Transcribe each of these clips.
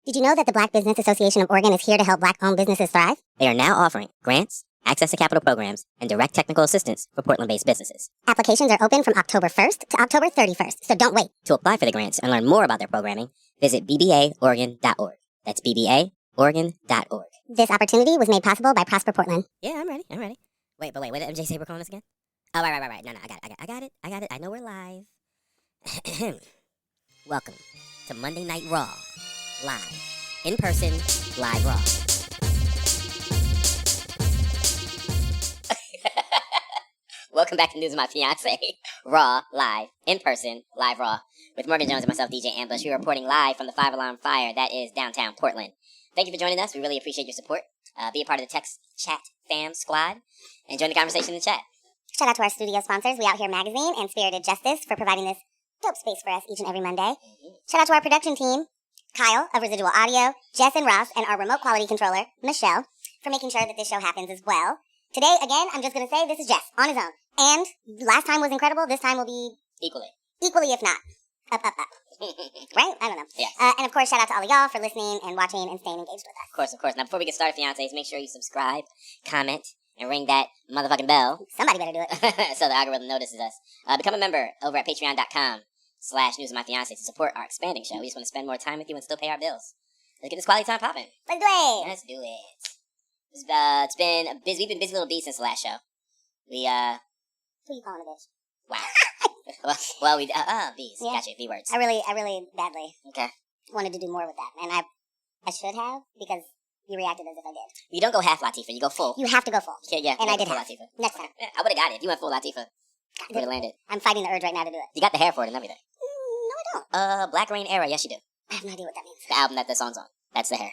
Did you know that the Black Business Association of Oregon is here to help Black-owned businesses thrive? They are now offering grants, access to capital programs, and direct technical assistance for Portland-based businesses. Applications are open from October 1st to October 31st, so don't wait. To apply for the grants and learn more about their programming, visit bbaoregon.org. That's bbaoregon.org. This opportunity was made possible by Prosper Portland. Yeah, I'm ready. Wait, what did MJ say we're calling this again? Oh, right. No, I got it. I know we're live. Welcome to Monday Night Raw. Live. In person, live Raw. Welcome back to News of My Fiance. Raw, live, in person, live Raw. With Morgan Jones and myself, DJ Ambush. We are reporting live from the 5-alarm fire that is downtown Portland. Thank you for joining us. We really appreciate your support. Be a part of the Text Chat Fam Squad and join the conversation in the chat. Shout out to our studio sponsors, We Out Here Magazine and Spirited Justice, for providing this dope space for us each and every Monday. Shout out to our production team, Kyle of Residual Audio, Jess and Ross, and our remote quality controller, Michelle, for making sure that this show happens as well. Today, again, I'm just going to say this is Jess, on his own. And last time was incredible. This time will be Equally, if not. Up. Right? I don't know. Yeah. And of course, shout out to all of y'all for listening and watching and staying engaged with us. Of course. Now, before we get started, fiancés, make sure you subscribe, comment, and ring that motherfucking bell. Somebody better do it. So the algorithm notices us. Become a member over at patreon.com/News of My Fiance to support our expanding show. We just want to spend more time with you and still pay our bills. Let's get this quality time popping. Let's do it. Let's do it. It's been a busy. We've been busy little bees since the last show. Who you calling a bitch? Wow. well, we bees. Yeah. Gotcha. B words. I really badly Okay. wanted to do more with that, and I should have, because you reacted as if I did. You don't go half Latifah. You go full. You have to go full. Yeah. And I did full half. Latifah. Next time. Yeah, I would have got it. If you went full Latifah, would have landed. I'm fighting the urge right now to do it. You got the hair for it and everything. No, I don't. Black Rain Era. Yes, you do. I have no idea what that means. The album that the song's on. That's the hair.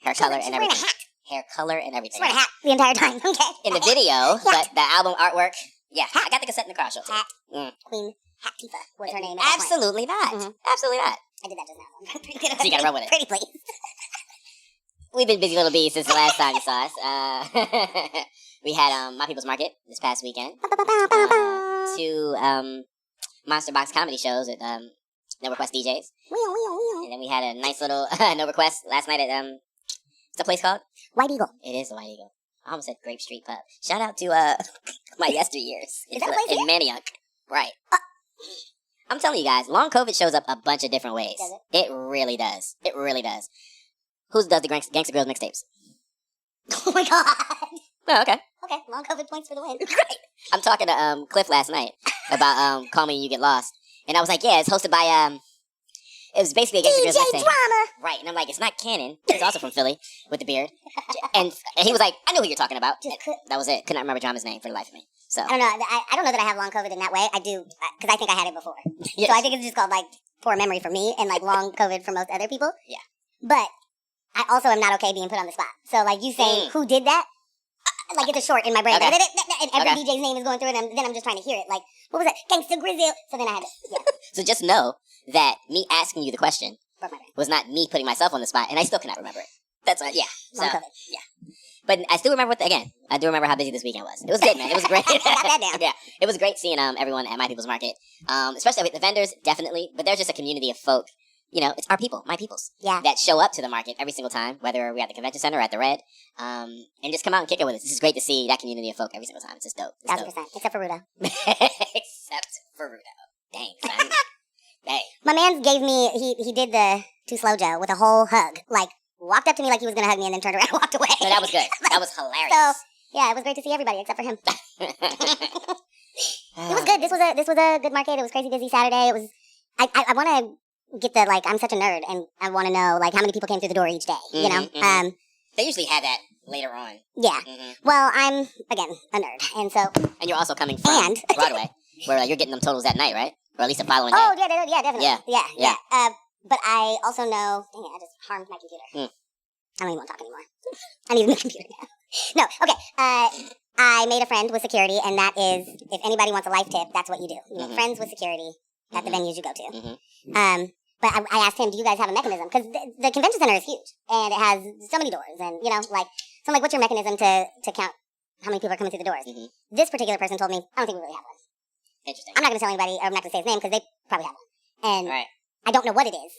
Hair color and everything. She's wearing a hat. Hair color and everything. She's wearing a hat the entire time. Okay. In the video, but the album artwork. Yeah, I got the cassette in the car. Show Hat. Queen Hat-Tifa was her name. At that point. Absolutely not. Absolutely not. I did that just now. So you gotta run with it. Pretty please. We've been busy little bees since the last time you saw us. We had My People's Market this past weekend. 2 Monster Box comedy shows at No Request DJs. And then we had a nice little No Request last night at what's the place called? White Eagle. It is the White Eagle. I almost said Grape Street Pub. Shout out to my yesteryears Is that a place in Manioc. Right. I'm telling you guys, long COVID shows up a bunch of different ways. Does it? It really does. Who does the Gangsta Girls mixtapes? Oh my god. Oh, okay. Okay, long COVID points for the win. Great. I'm talking to Cliff last night about Call Me When You Get Lost. And I was like, yeah, it's hosted by it was basically a Gangsta Girls DJ mixtape. Drama. Right, and I'm like, it's not canon. He's also from Philly with the beard. And he was like, I know who you're talking about. That was it. Could not remember Drama's name for the life of me. So I don't know. I don't know that I have long COVID in that way. I do, because I think I had it before. Yes. So I think it's just called like poor memory for me and like long COVID for most other people. Yeah. But I also am not okay being put on the spot. So like you saying who did that, like it's a short in my brain. Okay. And every DJ's name is going through it, and then I'm just trying to hear it. Like, what was that? Gangsta Grizzly. So then I had to, So just know that me asking you the question broke my brain. was not me putting myself on the spot, and I still cannot remember it. That's right. Yeah. Long So, COVID. yeah. But I still remember I do remember how busy this weekend was. It was good, man. It was great. Got that down. Yeah. It was great seeing everyone at My People's Market. Especially with the vendors, definitely. But there's just a community of folk. You know, it's our people, my peoples, that show up to the market every single time, whether we're at the convention center or at the Red, and just come out and kick it with us. This is great to see that community of folk every single time. It's just dope. 1,000%. Except for Rudo. Except for Rudo. Dang, son. Dang. My man gave me, he did the Too Slow Joe with a whole hug. Like, walked up to me like he was going to hug me and then turned around and walked away. No, that was good. That was hilarious. So, yeah, it was great to see everybody except for him. It was good. This was a good market. It was crazy busy Saturday. It was, I want to get the, like, I'm such a nerd, and I want to know, like, how many people came through the door each day, you know? They usually have that later on. Yeah. Well, I'm, again, a nerd, and so... And you're also coming from Broadway, where you're getting them totals that night, right? Or at least the following day. Oh, yeah, definitely. Yeah. But I also know... Dang it, I just harmed my computer. I don't even want to talk anymore. I need a new computer now. No, okay. I made a friend with security, and that is, if anybody wants a life tip, that's what you do. You make friends with security at the venues you go to. But I asked him, do you guys have a mechanism? Because the convention center is huge, and it has so many doors, and, you know, like, so I'm like, what's your mechanism to count how many people are coming through the doors? This particular person told me, I don't think we really have one. Interesting. I'm not going to tell anybody, or I'm not going to say his name, because they probably have one. And right. I don't know what it is.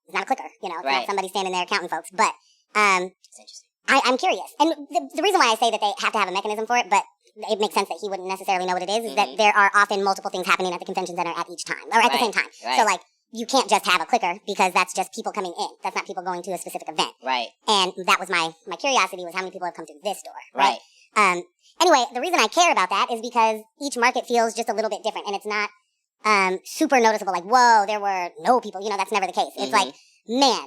it's not a clicker, you know, it's Right. not somebody standing there counting folks. But It's interesting. I'm curious. And the reason why I say that they have to have a mechanism for it, but it makes sense that he wouldn't necessarily know what it is that there are often multiple things happening at the convention center at each time, or at the same time. Right. So, like, you can't just have a clicker because that's just people coming in. That's not people going to a specific event. Right. And that was my curiosity was how many people have come to this door. Right. Anyway, the reason I care about that is because each market feels just a little bit different, and it's not super noticeable. Like, whoa, there were no people. You know, that's never the case. It's like, man,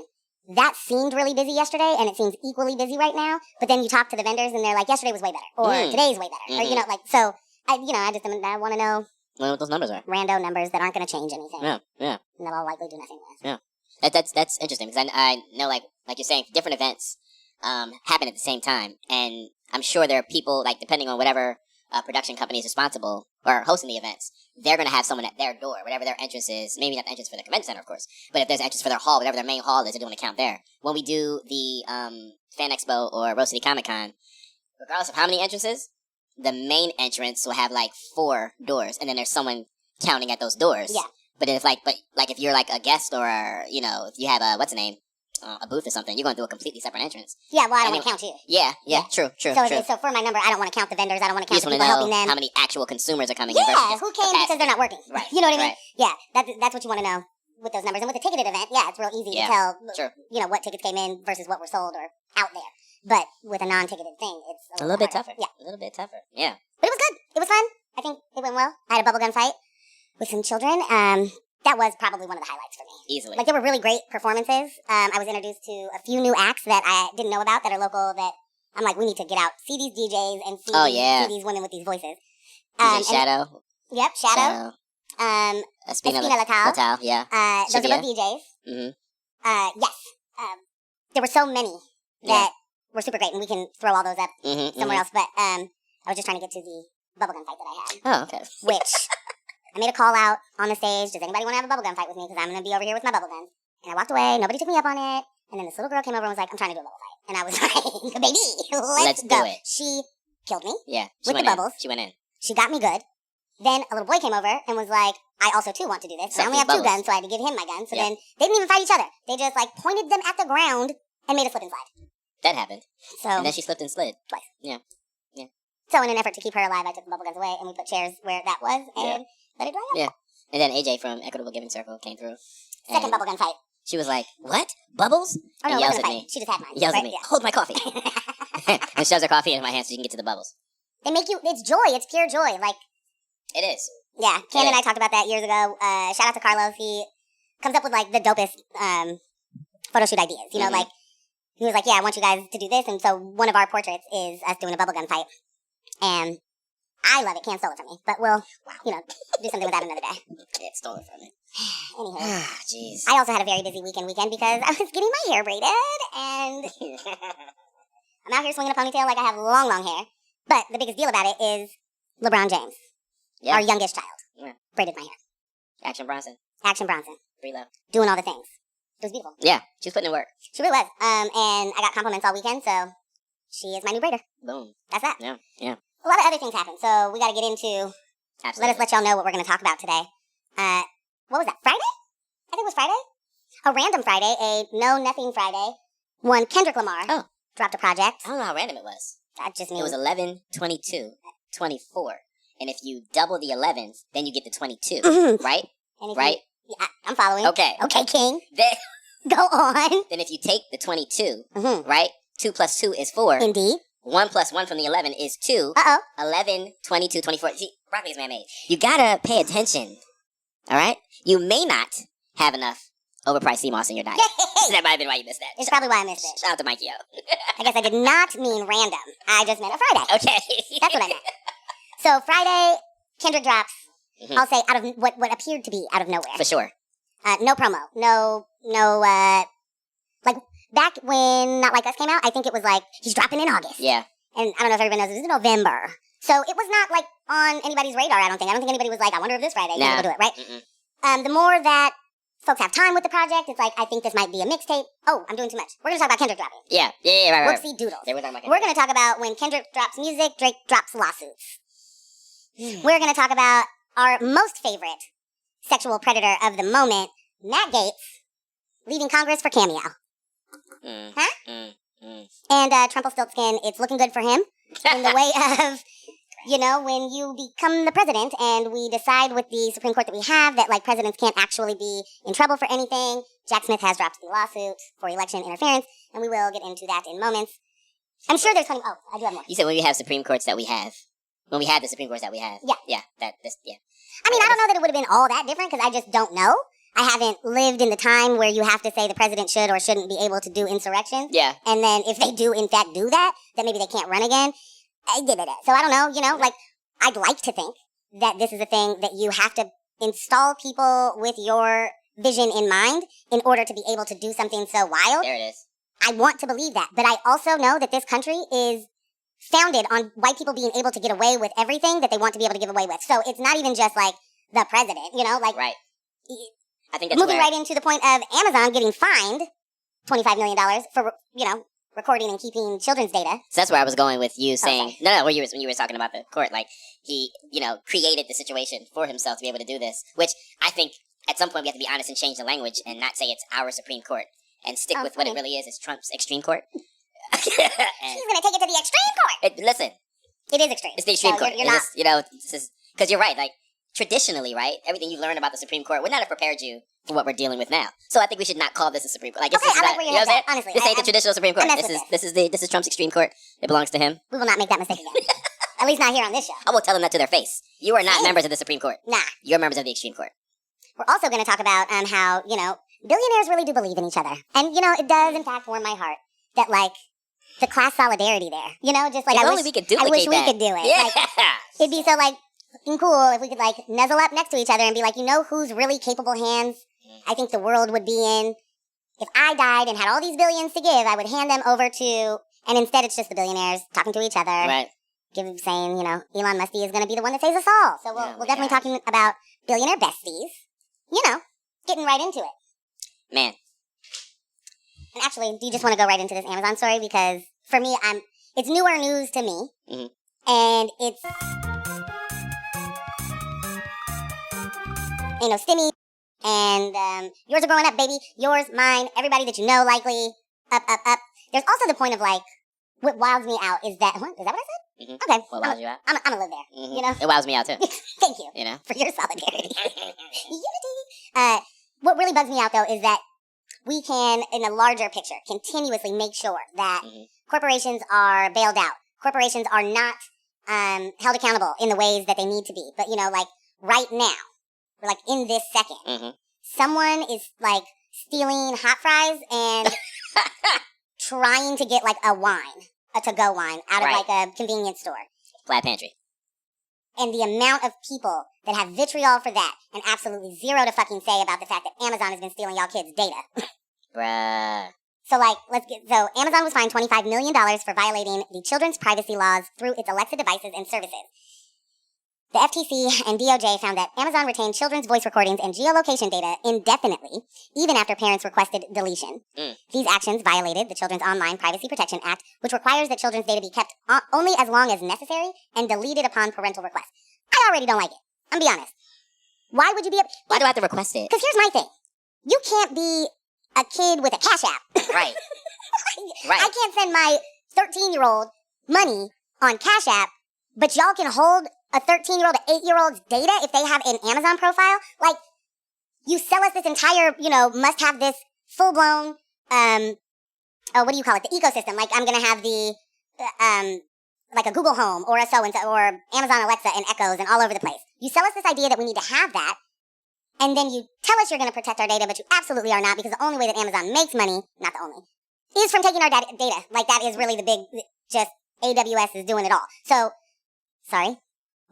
that seemed really busy yesterday, and it seems equally busy right now. But then you talk to the vendors, and they're like, yesterday was way better, or today's way better, or you know, like so. I want to know what those numbers are. Rando numbers that aren't going to change anything. Yeah. And that I'll likely do nothing with. Yeah. That's interesting because I know like you're saying different events happen at the same time, and I'm sure there are people like depending on whatever production company is responsible or hosting the events, they're going to have someone at their door, whatever their entrance is. Maybe not the entrance for the convention center, of course, but if there's an entrance for their hall, whatever their main hall is, they're doing a count there. When we do the Fan Expo or Rose City Comic Con, regardless of how many entrances, the main entrance will have like 4 doors, and then there's someone counting at those doors. Yeah. But if if you're like a guest or if you have a booth or something, you're going to do a completely separate entrance. Yeah, well, I don't want to count you. Yeah, true. So for my number, I don't want to count the vendors. I don't want to You count just the want people to helping know them. how many actual consumers are coming in. Yeah, versus who just came because they're not working. Right. You know what I mean? Right. Yeah, that's what you want to know with those numbers. And with a ticketed event, yeah, it's real easy to tell, Sure. you know, what tickets came in versus what were sold or out there. But with a non-ticketed thing, it's A little bit harder. tougher. Yeah. A little bit tougher. Yeah. But it was good. It was fun. I think it went well. I had a bubblegum fight with some children. That was probably one of the highlights for me. Easily. Like, there were really great performances. I was introduced to a few new acts that I didn't know about that are local that I'm like, we need to get out, see these DJs and see, see these women with these voices. DJ Shadow. Yep, Shadow. Espina Latal. Latal, yeah. Those are both DJs. Mm-hmm. Yes. There were so many that were super great, and we can throw all those up somewhere else. But I was just trying to get to the bubblegum fight that I had. Oh, okay. Which I made a call out on the stage. Does anybody want to have a bubblegum fight with me? Because I'm going to be over here with my bubblegum. And I walked away. Nobody took me up on it. And then this little girl came over and was like, I'm trying to do a bubble fight. And I was like, baby, let's go. Do it. She killed me. Yeah. With the bubbles. She went in. She got me good. Then a little boy came over and was like, I also too want to do this. And I only have 2 guns, so I had to give him my gun. So then they didn't even fight each other. They just like pointed them at the ground and made a slip and slide. That happened. So and then she slipped and slid. Twice. Yeah. So in an effort to keep her alive, I took the bubble guns away and we put chairs where that was and let it dry up. Yeah. And then AJ from Equitable Giving Circle came through. Second bubble gun fight. She was like, what? Bubbles? Oh, no, and yells at fight. me. She just had mine. Yells at me. Yeah. Hold my coffee. And shoves her coffee in my hand so she can get to the bubbles. They make you, it's joy. It's pure joy. Like, it is. Yeah, Ken and I talked about that years ago. Shout out to Carlos. He comes up with like the dopest photo shoot ideas. You know, like he was like, "Yeah, I want you guys to do this." And so one of our portraits is us doing a bubblegum fight, and I love it. Can't stole it from me, but we'll do something with that another day. Can't stole it from me. Anywho, jeez. I also had a very busy weekend because I was getting my hair braided, and I'm out here swinging a ponytail like I have long hair. But the biggest deal about it is LeBron James. Yeah. Our youngest child braided my hair. Action Bronson. Reload. Doing all the things. It was beautiful. Yeah, she was putting in work. She really was. And I got compliments all weekend, so she is my new braider. Boom. That's that. Yeah. A lot of other things happened, so we got to get into. Absolutely. Let y'all know what we're going to talk about today. What was that? Friday? I think it was Friday. A random Friday, a nothing Friday. One Kendrick Lamar dropped a project. I don't know how random it was. That just means it was 11, 22, 24. And if you double the 11s, then you get the 22, right? Right? Yeah, I'm following. Okay. Okay, King. Then, go on. Then if you take the 22, right? 2 plus 2 is 4. Indeed. 1 plus 1 from the 11 is 2. 11, 22, 24. See, broccoli is man-made. You gotta pay attention, all right? You may not have enough overpriced sea moss in your diet. That might have been why you missed that. It's probably why I missed it. Shout out to Mikey O. I guess I did not mean random. I just meant a Friday. Okay. That's what I meant. So Friday, Kendrick drops, I'll say, out of what appeared to be out of nowhere. For sure. No promo. No, like, back when Not Like Us came out, I think it was like, he's dropping in August. Yeah. And I don't know if everybody knows, this is November. So it was not, like, on anybody's radar, I don't think. anybody was like, I wonder if this Friday he's going to do it, right? The more that folks have time with the project, it's like, I think this might be a mixtape. Oh, I'm doing too much. We're going to talk about Kendrick dropping. Yeah, right. Whoopsie doodles. Yeah, we're talking about Kendrick. We're going to talk about when Kendrick drops music, Drake drops lawsuits. We're going to talk about our most favorite sexual predator of the moment, Matt Gaetz, leaving Congress for Cameo. And Trumpelstiltskin, it's looking good for him in the way of, when you become the president and we decide with the Supreme Court that we have that, like, presidents can't actually be in trouble for anything. Jack Smith has dropped the lawsuit for election interference, and we will get into that in moments. I'm sure there's plenty. Oh, I do have more. You said when we have Supreme Courts that we have. When we had the Supreme Courts that we have. Yeah. Yeah. I mean, I don't know that it would have been all that different because I just don't know. I haven't lived in the time where you have to say the president should or shouldn't be able to do insurrections. Yeah. And then if they do, in fact, do that, then maybe they can't run again. So I don't know, like, I'd like to think that this is a thing that you have to install people with your vision in mind in order to be able to do something so wild. There it is. I want to believe that. But I also know that this country is founded on white people being able to get away with everything that they want to be able to give away with. So it's not even just, like, the president, like... Right. I think that's moving right into the point of Amazon getting fined $25 million for, recording and keeping children's data. So that's where I was going with you saying, when you were talking about the court, like, he, created the situation for himself to be able to do this, which I think at some point we have to be honest and change the language and not say it's our Supreme Court and stick with what it really is. It's Trump's extreme court. He's going to take it to the extreme court. Listen. It is extreme. It's the extreme court. You're not... because you're right, like, traditionally, right, everything you've learned about the Supreme Court would not have prepared you for what we're dealing with now. So I think we should not call this a Supreme Court. Like, this is not, you know what I'm saying? Honestly, this ain't the traditional Supreme Court. This is Trump's extreme court. It belongs to him. We will not make that mistake again. At least not here on this show. I will tell them that to their face. You are not members of the Supreme Court. Nah. You're members of the extreme court. We're also going to talk about how, billionaires really do believe in each other. And, it does, in fact, warm my heart that, like, the class solidarity there. Just like, I wish we could duplicate we could do it. Yeah. Like, it'd be so, like, cool if we could, like, nuzzle up next to each other and be like, whose really capable hands I think the world would be in. If I died and had all these billions to give, I would hand them over to, and instead it's just the billionaires talking to each other. Right. Saying, Elon Musk is going to be the one that saves us all. So we'll definitely talking about billionaire besties. Getting right into it. Man. And actually, do you just want to go right into this Amazon story? Because for me, it's newer news to me. Mm-hmm. And it's... ain't no stimmy. And yours are growing up, baby. Yours, mine, everybody that you know, likely. Up, up, up. There's also the point of, like, what wows me out is that... What? Is that what I said? Mm-hmm. Okay. What wows you out? I'm gonna live there. Mm-hmm. It wows me out, too. Thank you. For your solidarity. Unity. What really bugs me out, though, is that we can, in a larger picture, continuously make sure that corporations are bailed out. Corporations are not held accountable in the ways that they need to be. But, like, right now, or like in this second, someone is like stealing hot fries and trying to get like a to-go wine out of like a convenience store. Flat pantry. And the amount of people that have vitriol for that and absolutely zero to fucking say about the fact that Amazon has been stealing y'all kids' data. Bruh. So Amazon was fined $25 million for violating the children's privacy laws through its Alexa devices and services. The FTC and DOJ found that Amazon retained children's voice recordings and geolocation data indefinitely, even after parents requested deletion. These actions violated the Children's Online Privacy Protection Act, which requires that children's data be kept only as long as necessary and deleted upon parental request. I already don't like it. I'm gonna be honest. Why would you be... Why do I have to request it? Because here's my thing. You can't be a kid with a Cash App. Right. I can't send my 13-year-old money on Cash App, but y'all can hold a 13-year-old, an 8-year-old's data if they have an Amazon profile. Like, you sell us this entire, must have this full-blown, what do you call it? The ecosystem. Like, I'm going to have the, like a Google Home or a so-and-so or Amazon Alexa and Echoes and all over the place. You sell us this idea that we need to have that, and then you tell us you're going to protect our data, but you absolutely are not, because the only way that Amazon makes money, not the only, is from taking our data. Like, that is really the big, just AWS is doing it all. So, sorry.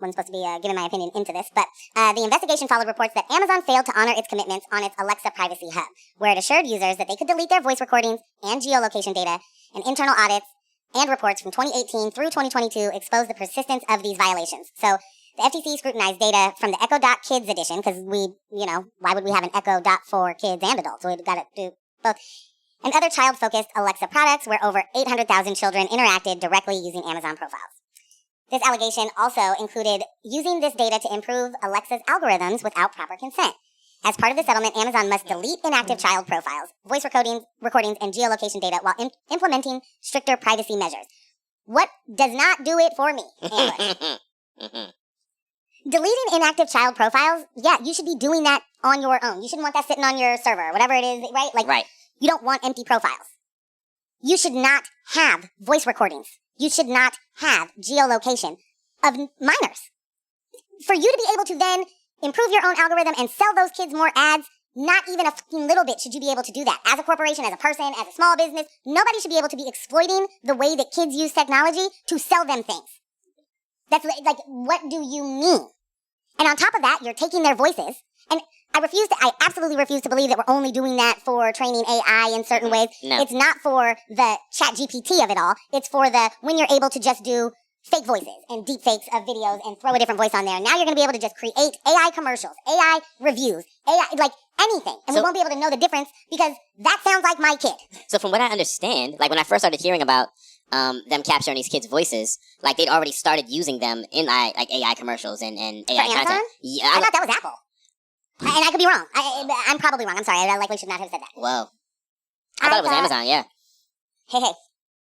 Wasn't supposed to be giving my opinion into this, but the investigation followed reports that Amazon failed to honor its commitments on its Alexa Privacy Hub, where it assured users that they could delete their voice recordings and geolocation data, and internal audits and reports from 2018 through 2022 exposed the persistence of these violations. So the FTC scrutinized data from the Echo.Kids edition, because we, why would we have an Echo Dot for kids and adults? We've got to do both. And other child-focused Alexa products where over 800,000 children interacted directly using Amazon profiles. This allegation also included using this data to improve Alexa's algorithms without proper consent. As part of the settlement, Amazon must delete inactive child profiles, voice recordings, and geolocation data while implementing stricter privacy measures. What does not do it for me, Amber? Deleting inactive child profiles, yeah, you should be doing that on your own. You shouldn't want that sitting on your server, whatever it is, right? Like, right. You don't want empty profiles. You should not have voice recordings. You should not have geolocation of minors. For you to be able to then improve your own algorithm and sell those kids more ads, not even a fucking little bit should you be able to do that. As a corporation, as a person, as a small business, nobody should be able to be exploiting the way that kids use technology to sell them things. That's like, what do you mean? And on top of that, you're taking their voices. And I absolutely refuse to believe that we're only doing that for training AI in certain ways. No. It's not for the chat GPT of it all. It's for when you're able to just do fake voices and deep fakes of videos and throw a different voice on there. Now you're going to be able to just create AI commercials, AI reviews, AI, like anything. And we won't be able to know the difference because that sounds like my kid. So from what I understand, like when I first started hearing about them capturing these kids' voices, like they'd already started using them in like AI commercials and AI For Amazon? content. Yeah, I thought that was Apple. And I could be wrong. I'm probably wrong. I'm sorry. I likely should not have said that. Whoa. I thought it was Amazon, yeah. Hey.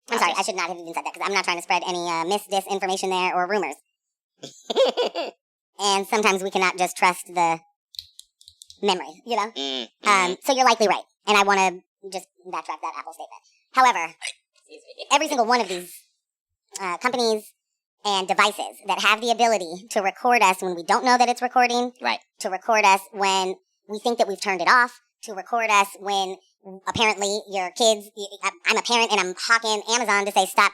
I'm sorry. I should not have even said that because I'm not trying to spread any disinformation there or rumors. And sometimes we cannot just trust the memory, you know? So you're likely right. And I want to just backtrack that Apple statement. However, every single one of these companies and devices that have the ability to record us when we don't know that it's recording, right? To record us when we think that we've turned it off, to record us when apparently your kids, I'm a parent and I'm hawking Amazon to say stop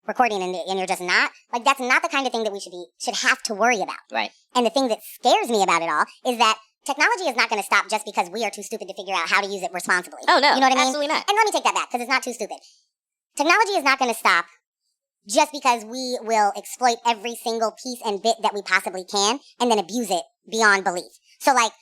recording and you're just not. Like, that's not the kind of thing that we should have to worry about. Right. And the thing that scares me about it all is that technology is not going to stop just because we are too stupid to figure out how to use it responsibly. Oh, no. You know what I mean? Absolutely not. And let me take that back because it's not too stupid. Technology is not going to stop just because we will exploit every single piece and bit that we possibly can and then abuse it beyond belief. So, like,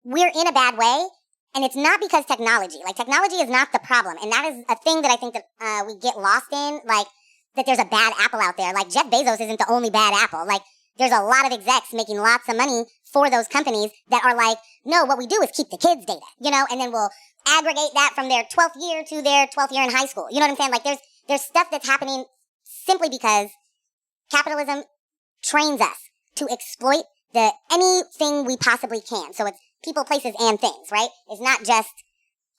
we're in a bad way, and it's not because technology is not the problem. And that is a thing that I think that we get lost in, like, that there's a bad apple out there. Like, Jeff Bezos isn't the only bad apple. Like, there's a lot of execs making lots of money for those companies that are like, no, what we do is keep the kids' data, you know, and then we'll aggregate that from their 12th year to their 12th year in high school. You know what I'm saying? Like, there's stuff that's happening simply because capitalism trains us to exploit anything we possibly can. So it's people, places, and things, right? It's not just,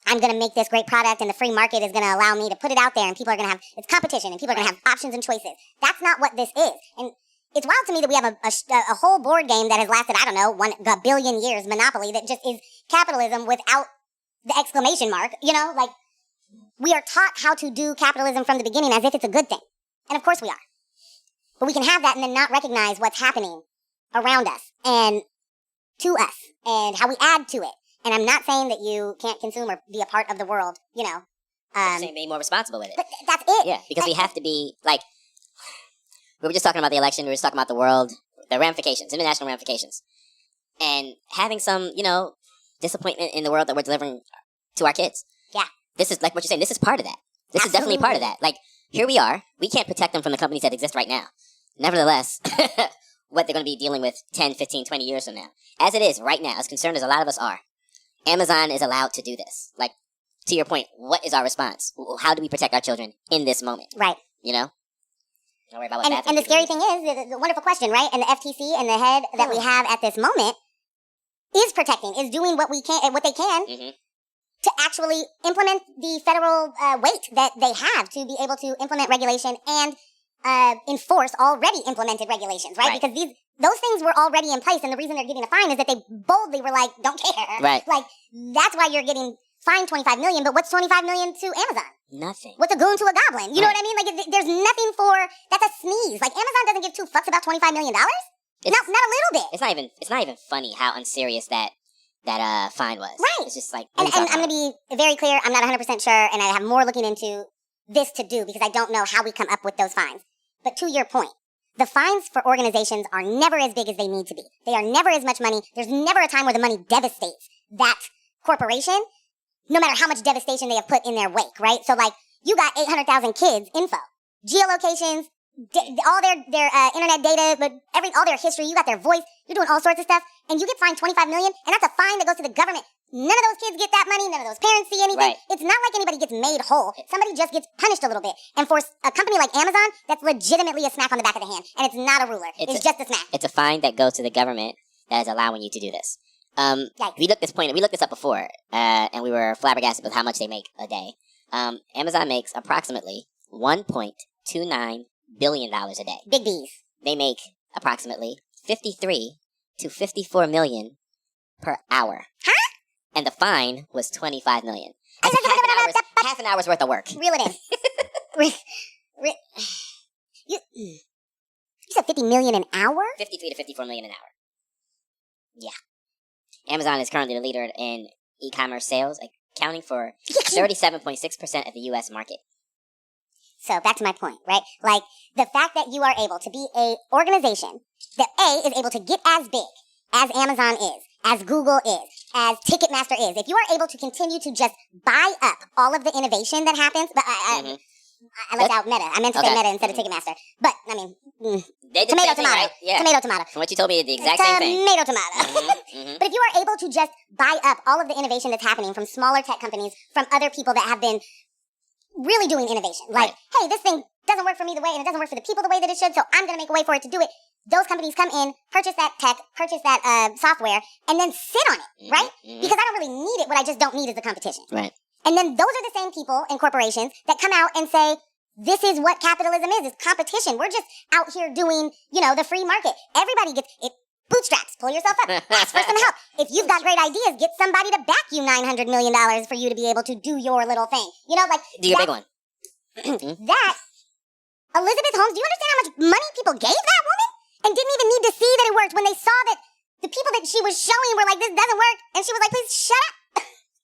I'm going to make this great product and the free market is going to allow me to put it out there and people are going to have, it's competition and people are going to have options and choices. That's not what this is. And it's wild to me that we have a whole board game that has lasted, I don't know, 1 billion years, Monopoly, that just is capitalism without the exclamation mark, you know? Like, we are taught how to do capitalism from the beginning as if it's a good thing. And of course we are. But we can have that and then not recognize what's happening around us and to us and how we add to it. And I'm not saying that you can't consume or be a part of the world, you know. I'm saying be more responsible with it. But that's it. Yeah, because we have to be, like, we were just talking about the election, we were just talking about the world, the ramifications, international ramifications. And having some, you know, disappointment in the world that we're delivering to our kids. Yeah. This is, like what you're saying, this is part of that. This is definitely part of that. Like, here we are. We can't protect them from the companies that exist right now. Nevertheless, what they're going to be dealing with 10, 15, 20 years from now. As it is right now, as concerned as a lot of us are, Amazon is allowed to do this. Like, to your point, what is our response? How do we protect our children in this moment? Right. You know? Don't worry about what and the scary thing is, the wonderful question, right? And the FTC and the head that we have at this moment is protecting, is doing what they can to actually implement the federal weight that they have to be able to implement regulation and enforce already implemented regulations, right? Because those things were already in place, and the reason they're getting a fine is that they boldly were like, don't care. Right. Like, that's why you're getting fined $25 million, but what's $25 million to Amazon? Nothing. What's a goon to a goblin? You know what I mean? Like, there's nothing that's a sneeze. Like, Amazon doesn't give two fucks about $25 million? Not a little bit. It's not even funny how unserious that fine was. Right. It's just like, and I'm going to be very clear, I'm not 100% sure, and I have more looking into this to do because I don't know how we come up with those fines. But to your point, the fines for organizations are never as big as they need to be. They are never as much money. There's never a time where the money devastates that corporation, no matter how much devastation they have put in their wake, right? So, like, you got 800,000 kids info, geolocations, all their internet data, but all their history. You got their voice. You're doing all sorts of stuff, and you get fined $25 million, and that's a fine that goes to the government. None of those kids get that money. None of those parents see anything. Right. It's not like anybody gets made whole. Somebody just gets punished a little bit. And for a company like Amazon, that's legitimately a smack on the back of the hand, and it's not a ruler. It's just a smack. It's a fine that goes to the government that is allowing you to do this. We looked this up before, and we were flabbergasted with how much they make a day. Amazon makes approximately $1.29 billion a day. Big B's. They make approximately 53 to 54 million per hour. Huh? And the fine was 25 million. That's half an hour's worth of work. Reel it in. You said 50 million an hour? 53 to 54 million an hour. Yeah. Amazon is currently the leader in e-commerce sales, accounting for 37.6% of the U.S. market. So back to my point, right? Like, the fact that you are able to be a organization that A, is able to get as big as Amazon is, as Google is, as Ticketmaster is. If you are able to continue to just buy up all of the innovation that happens, but I left out Meta. I meant to say Meta instead of Ticketmaster. But, I mean, tomato, tomato. Right? Yeah. Tomato, tomato. From what you told me, the exact same thing. Tomato, tomato. But if you are able to just buy up all of the innovation that's happening from smaller tech companies, from other people that have been really doing innovation. Like, hey, this thing doesn't work for me the way, and it doesn't work for the people the way that it should, so I'm going to make a way for it to do it. Those companies come in, purchase that tech, purchase that software, and then sit on it, right? Because I don't really need it. What I just don't need is the competition. Right. And then those are the same people and corporations that come out and say, this is what capitalism is. It's competition. We're just out here doing, the free market. Everybody gets it. Bootstraps. Pull yourself up. Ask for some help. If you've got great ideas, get somebody to back you $900 million for you to be able to do your little thing. Do your big one. That, Elizabeth Holmes, do you understand how much money people gave that woman? And didn't even need to see that it worked when they saw that the people that she was showing were like, this doesn't work. And she was like, please shut up.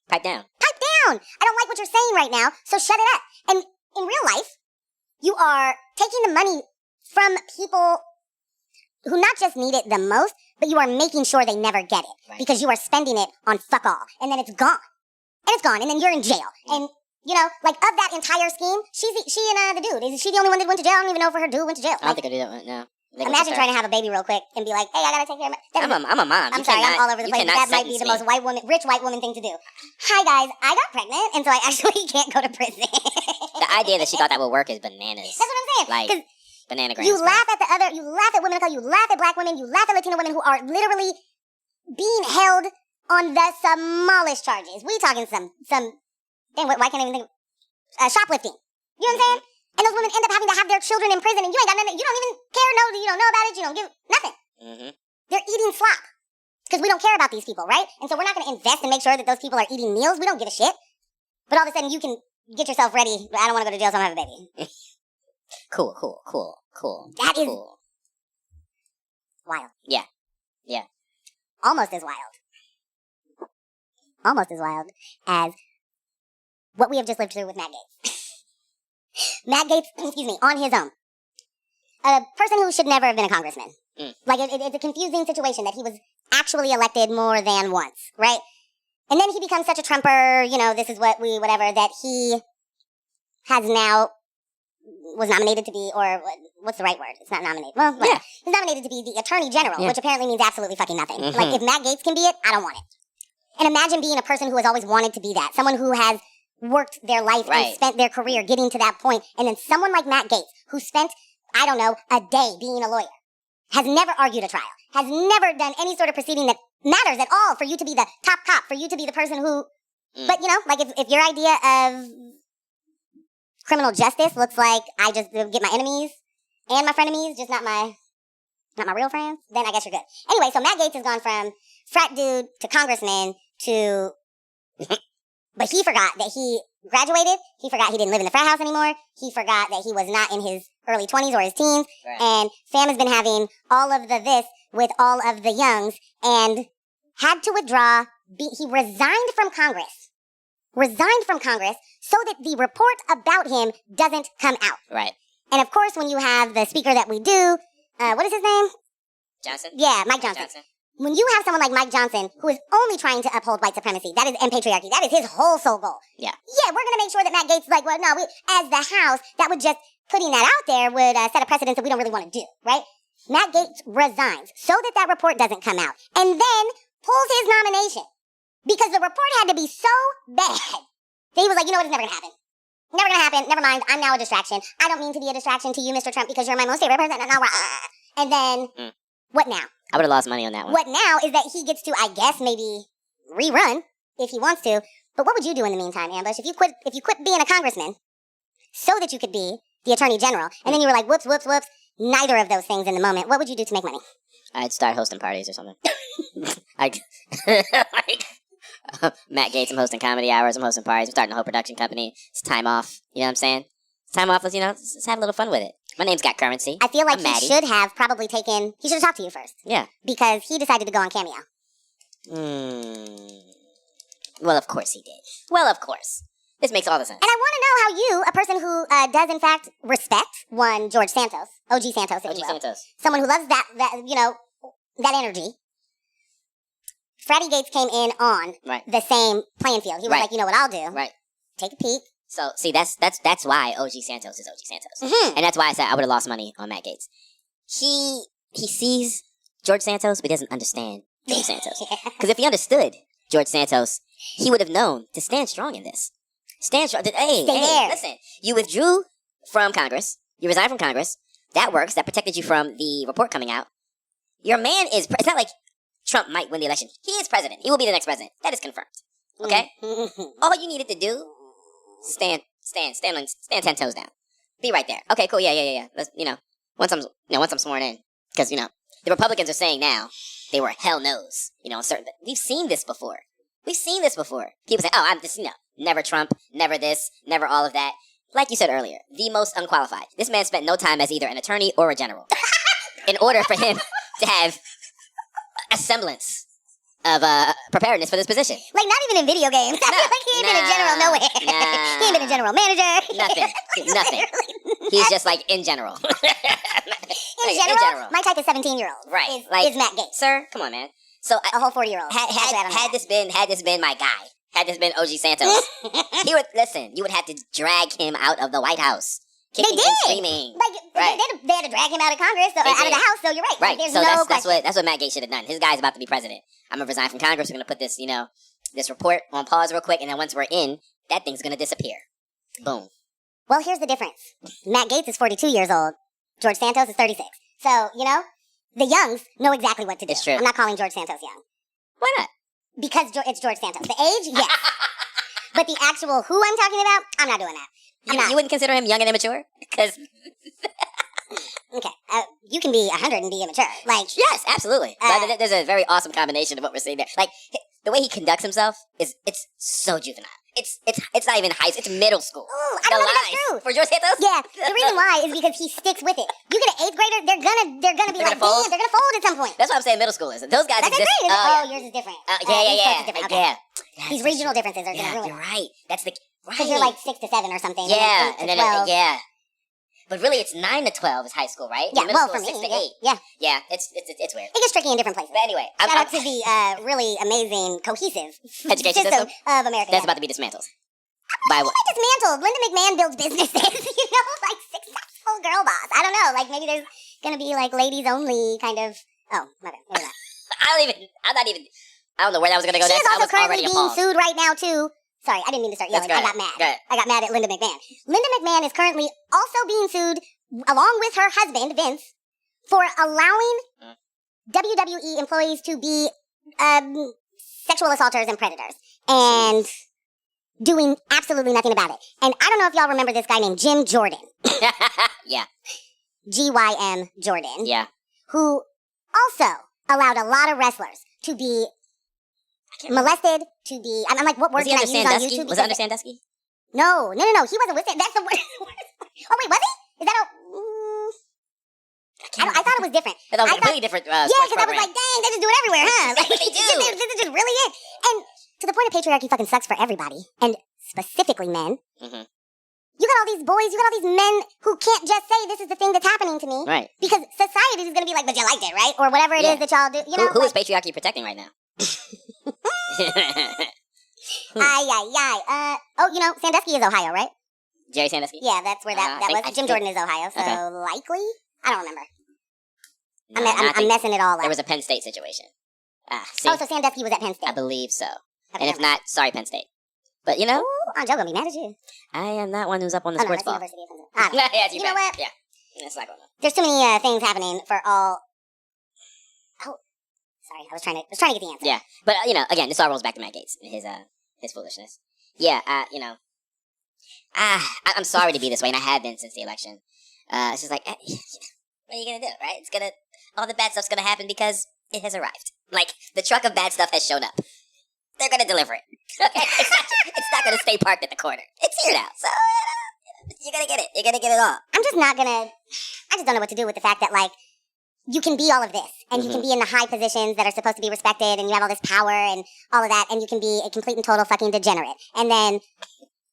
Pipe down. Pipe down. I don't like what you're saying right now, so shut it up. And in real life, you are taking the money from people who not just need it the most, but you are making sure they never get it. Right. Because you are spending it on fuck all. And then it's gone. And it's gone. And then you're in jail. And, of that entire scheme, she and the dude, is she the only one that went to jail? I don't even know if her dude went to jail. I don't think I do that one, no. Imagine trying to have a baby real quick and be like, hey, I gotta take care of my... I'm a mom. I'm sorry, I'm all over the place. That might be the most rich white woman thing to do. Hi, guys, I got pregnant, and so I actually can't go to prison. The idea that she thought that would work is bananas. That's what I'm saying. Like, banana grams. You laugh at women of color, you laugh at black women, you laugh at Latino women who are literally being held on the smallest charges. We talking some dang, why can't I even think of, shoplifting. You know what I'm saying? And those women end up having to have their children in prison, and you ain't got nothing, you don't even care, you don't know about it, you don't give nothing. They're eating slop. Because we don't care about these people, right? And so we're not going to invest and make sure that those people are eating meals. We don't give a shit. But all of a sudden, you can get yourself ready. I don't want to go to jail, so I'm going to have a baby. Cool. That is cool. Wild. Yeah. Almost as wild as what we have just lived through with Matt Gaetz. Matt Gaetz, on his own. A person who should never have been a congressman. Like, it's a confusing situation that he was actually elected more than once, right? And then he becomes such a Trumper, this is whatever, that he has now, was nominated to be, or what's the right word? It's not nominated. Well, whatever. Yeah. He's nominated to be the Attorney General, which apparently means absolutely fucking nothing. Like, if Matt Gaetz can be it, I don't want it. And imagine being a person who has always wanted to be that. Someone who has worked their life and spent their career getting to that point. And then someone like Matt Gaetz, who spent, I don't know, a day being a lawyer, has never argued a trial, has never done any sort of proceeding that matters at all for you to be the top cop, for you to be the person who... But, like, if your idea of criminal justice looks like I just get my enemies and my frenemies, just not my real friends, then I guess you're good. Anyway, so Matt Gaetz has gone from frat dude to congressman to... But he forgot that he graduated. He forgot he didn't live in the frat house anymore. He forgot that he was not in his early 20s or his teens. Right. And Sam has been having all of this with all of the youngs and had to withdraw. He resigned from Congress so that the report about him doesn't come out. Right. And of course, when you have the speaker that we do, what is his name? Johnson? Yeah, Mike Johnson. when you have someone like Mike Johnson, who is only trying to uphold white supremacy, and patriarchy, that is his whole sole goal. Yeah. Yeah, we're going to make sure that Matt Gaetz is like, well, no, as the House, that would just, putting that out there would set a precedent that we don't really want to do, right? Matt Gaetz resigns so that report doesn't come out, and then pulls his nomination. Because the report had to be so bad that he was like, you know what, it's never going to happen. Never going to happen. Never mind. I'm now a distraction. I don't mean to be a distraction to you, Mr. Trump, because you're my most favorite person. And then, what now? I would have lost money on that one. What now is that he gets to, I guess, maybe rerun if he wants to. But what would you do in the meantime, Ambush? If you quit being a congressman so that you could be the attorney general, and then you were like, whoops, neither of those things in the moment, what would you do to make money? I'd start hosting parties or something. Matt Gaetz, I'm hosting comedy hours, I'm hosting parties, I'm starting a whole production company. It's time off, you know what I'm saying? It's time off, let's have a little fun with it. My name's got currency. I feel like he should have probably he should have talked to you first. Yeah. Because he decided to go on Cameo. Well, of course he did. Well, of course. This makes all the sense. And I want to know how you, a person who does in fact respect one George Santos, OG Santos, if you will. Santos. Someone who loves that energy. Freddie Gaetz came in on the same playing field. He was like, you know what I'll do? Right. Take a peek. So, see, that's why OG Santos is OG Santos. Mm-hmm. And that's why I said I would have lost money on Matt Gaetz. He sees George Santos, but he doesn't understand George Santos. Because if he understood George Santos, he would have known to stand strong in this. Stand strong. Hey, listen. You withdrew from Congress. You resigned from Congress. That works. That protected you from the report coming out. Your man is... It's not like Trump might win the election. He is president. He will be the next president. That is confirmed. Okay? All you needed to do... Stand 10 toes down. Be right there. Okay, cool. Yeah. Let's, once I'm sworn in, because the Republicans are saying now they were hell no's. We've seen this before. People say, "Oh, I'm just never Trump, never this, never all of that." Like you said earlier, the most unqualified. This man spent no time as either an attorney or a general in order for him to have a semblance of preparedness for this position. Like, not even in video games. I feel like he ain't been a general nowhere. He ain't been a general manager. Nothing. He's just like in general. In general, my type of 17-year-old is Matt Gaetz. Sir, come on, man. So a whole 40-year-old. Had this been my guy, had this been OG Santos, you would have to drag him out of the White House. They did. And screaming. They had to drag him out of Congress, out of the House, so you're right. Right. There's so no that's what Matt Gaetz should have done. His guy's about to be president. I'm going to resign from Congress. We're going to put this, this report on pause real quick, and then once we're in, that thing's going to disappear. Boom. Well, here's the difference. Matt Gaetz is 42 years old. George Santos is 36. So, the youngs know exactly what to do. It's true. I'm not calling George Santos young. Why not? Because it's George Santos. The age, yes. But the actual who I'm talking about, I'm not doing that. You wouldn't consider him young and immature? Because... Okay. You can be 100 and be immature. Yes, absolutely. There's a very awesome combination of what we're seeing there. Like, the way he conducts himself it's so juvenile. It's not even high school. It's middle school. Ooh, I don't know if that's true. For George Santos? Yeah. The reason why is because he sticks with it. You get an 8th grader, they're gonna be like, damn, they're gonna fold at some point. That's what I'm saying middle school is. Those guys That's exist. Great. Yours is different. Yeah. Different. Okay. Yeah. These regional differences are gonna ruin it. You're right. That's the... Because you're like 6 to 7 or something. Yeah. And then 12. But really, it's 9 to 12 is high school, right? Yeah, middle for school, me, 6 to 8. Yeah, it's weird. It gets tricky in different places. But anyway, shout out to the really amazing, cohesive education system of America. That's about to be dismantled. By what? Dismantled. Linda McMahon builds businesses. Like successful girl boss. I don't know. Like maybe there's gonna be like ladies only kind of. Oh, my bad. Maybe not. I don't know where that was gonna go. She is also currently being sued right now too. Sorry, I didn't mean to start yelling. I got mad. I got mad at Linda McMahon. Linda McMahon is currently also being sued, along with her husband, Vince, for allowing WWE employees to be sexual assaulters and predators. And doing absolutely nothing about it. And I don't know if y'all remember this guy named Jim Jordan. Yeah. GYM Jordan. Yeah. Who also allowed a lot of wrestlers to be molested, to be... I'm like, what word can I use on YouTube? Was it under Sandusky? No. He wasn't with it. That's the word. Oh, wait, was he? Is that a... I thought it was different. I thought it was a really different yeah, because I was like, dang, they just do it everywhere, huh? Like, they do. This is just really it. And to the point of patriarchy fucking sucks for everybody, and specifically men. Mm-hmm. You got all these boys, you got all these men who can't just say this is the thing that's happening to me. Right. Because society is going to be like, but you liked it, right? Or whatever it is that y'all do. You know, who is patriarchy protecting right now? Sandusky is Ohio, right? Jerry Sandusky? Yeah, that's where that was. Jim Jordan is Ohio, so likely? I don't remember. I'm messing it all up. There was a Penn State situation. So Sandusky was at Penn State? I believe so. And if not, sorry, Penn State. But, you know. Ooh, Aunt Joe gonna be mad at you. I am not one who's up on the sports ball. University of Pennsylvania. You know what? Yeah. That's not going on. There's too many things happening for all... Oh, sorry. I was trying to get the answer. Yeah. But, again, this all rolls back to Matt Gaetz and his foolishness. Yeah, I'm sorry to be this way, and I have been since the election. It's just like, what are you going to do, right? All the bad stuff's going to happen because it has arrived. Like, the truck of bad stuff has shown up. They're going to deliver it. Okay? It's not going to stay parked at the corner. It's here now. So, you're going to get it. You're going to get it all. I just don't know what to do with the fact that, like, you can be all of this, and you can be in the high positions that are supposed to be respected, and you have all this power and all of that, and you can be a complete and total fucking degenerate. And then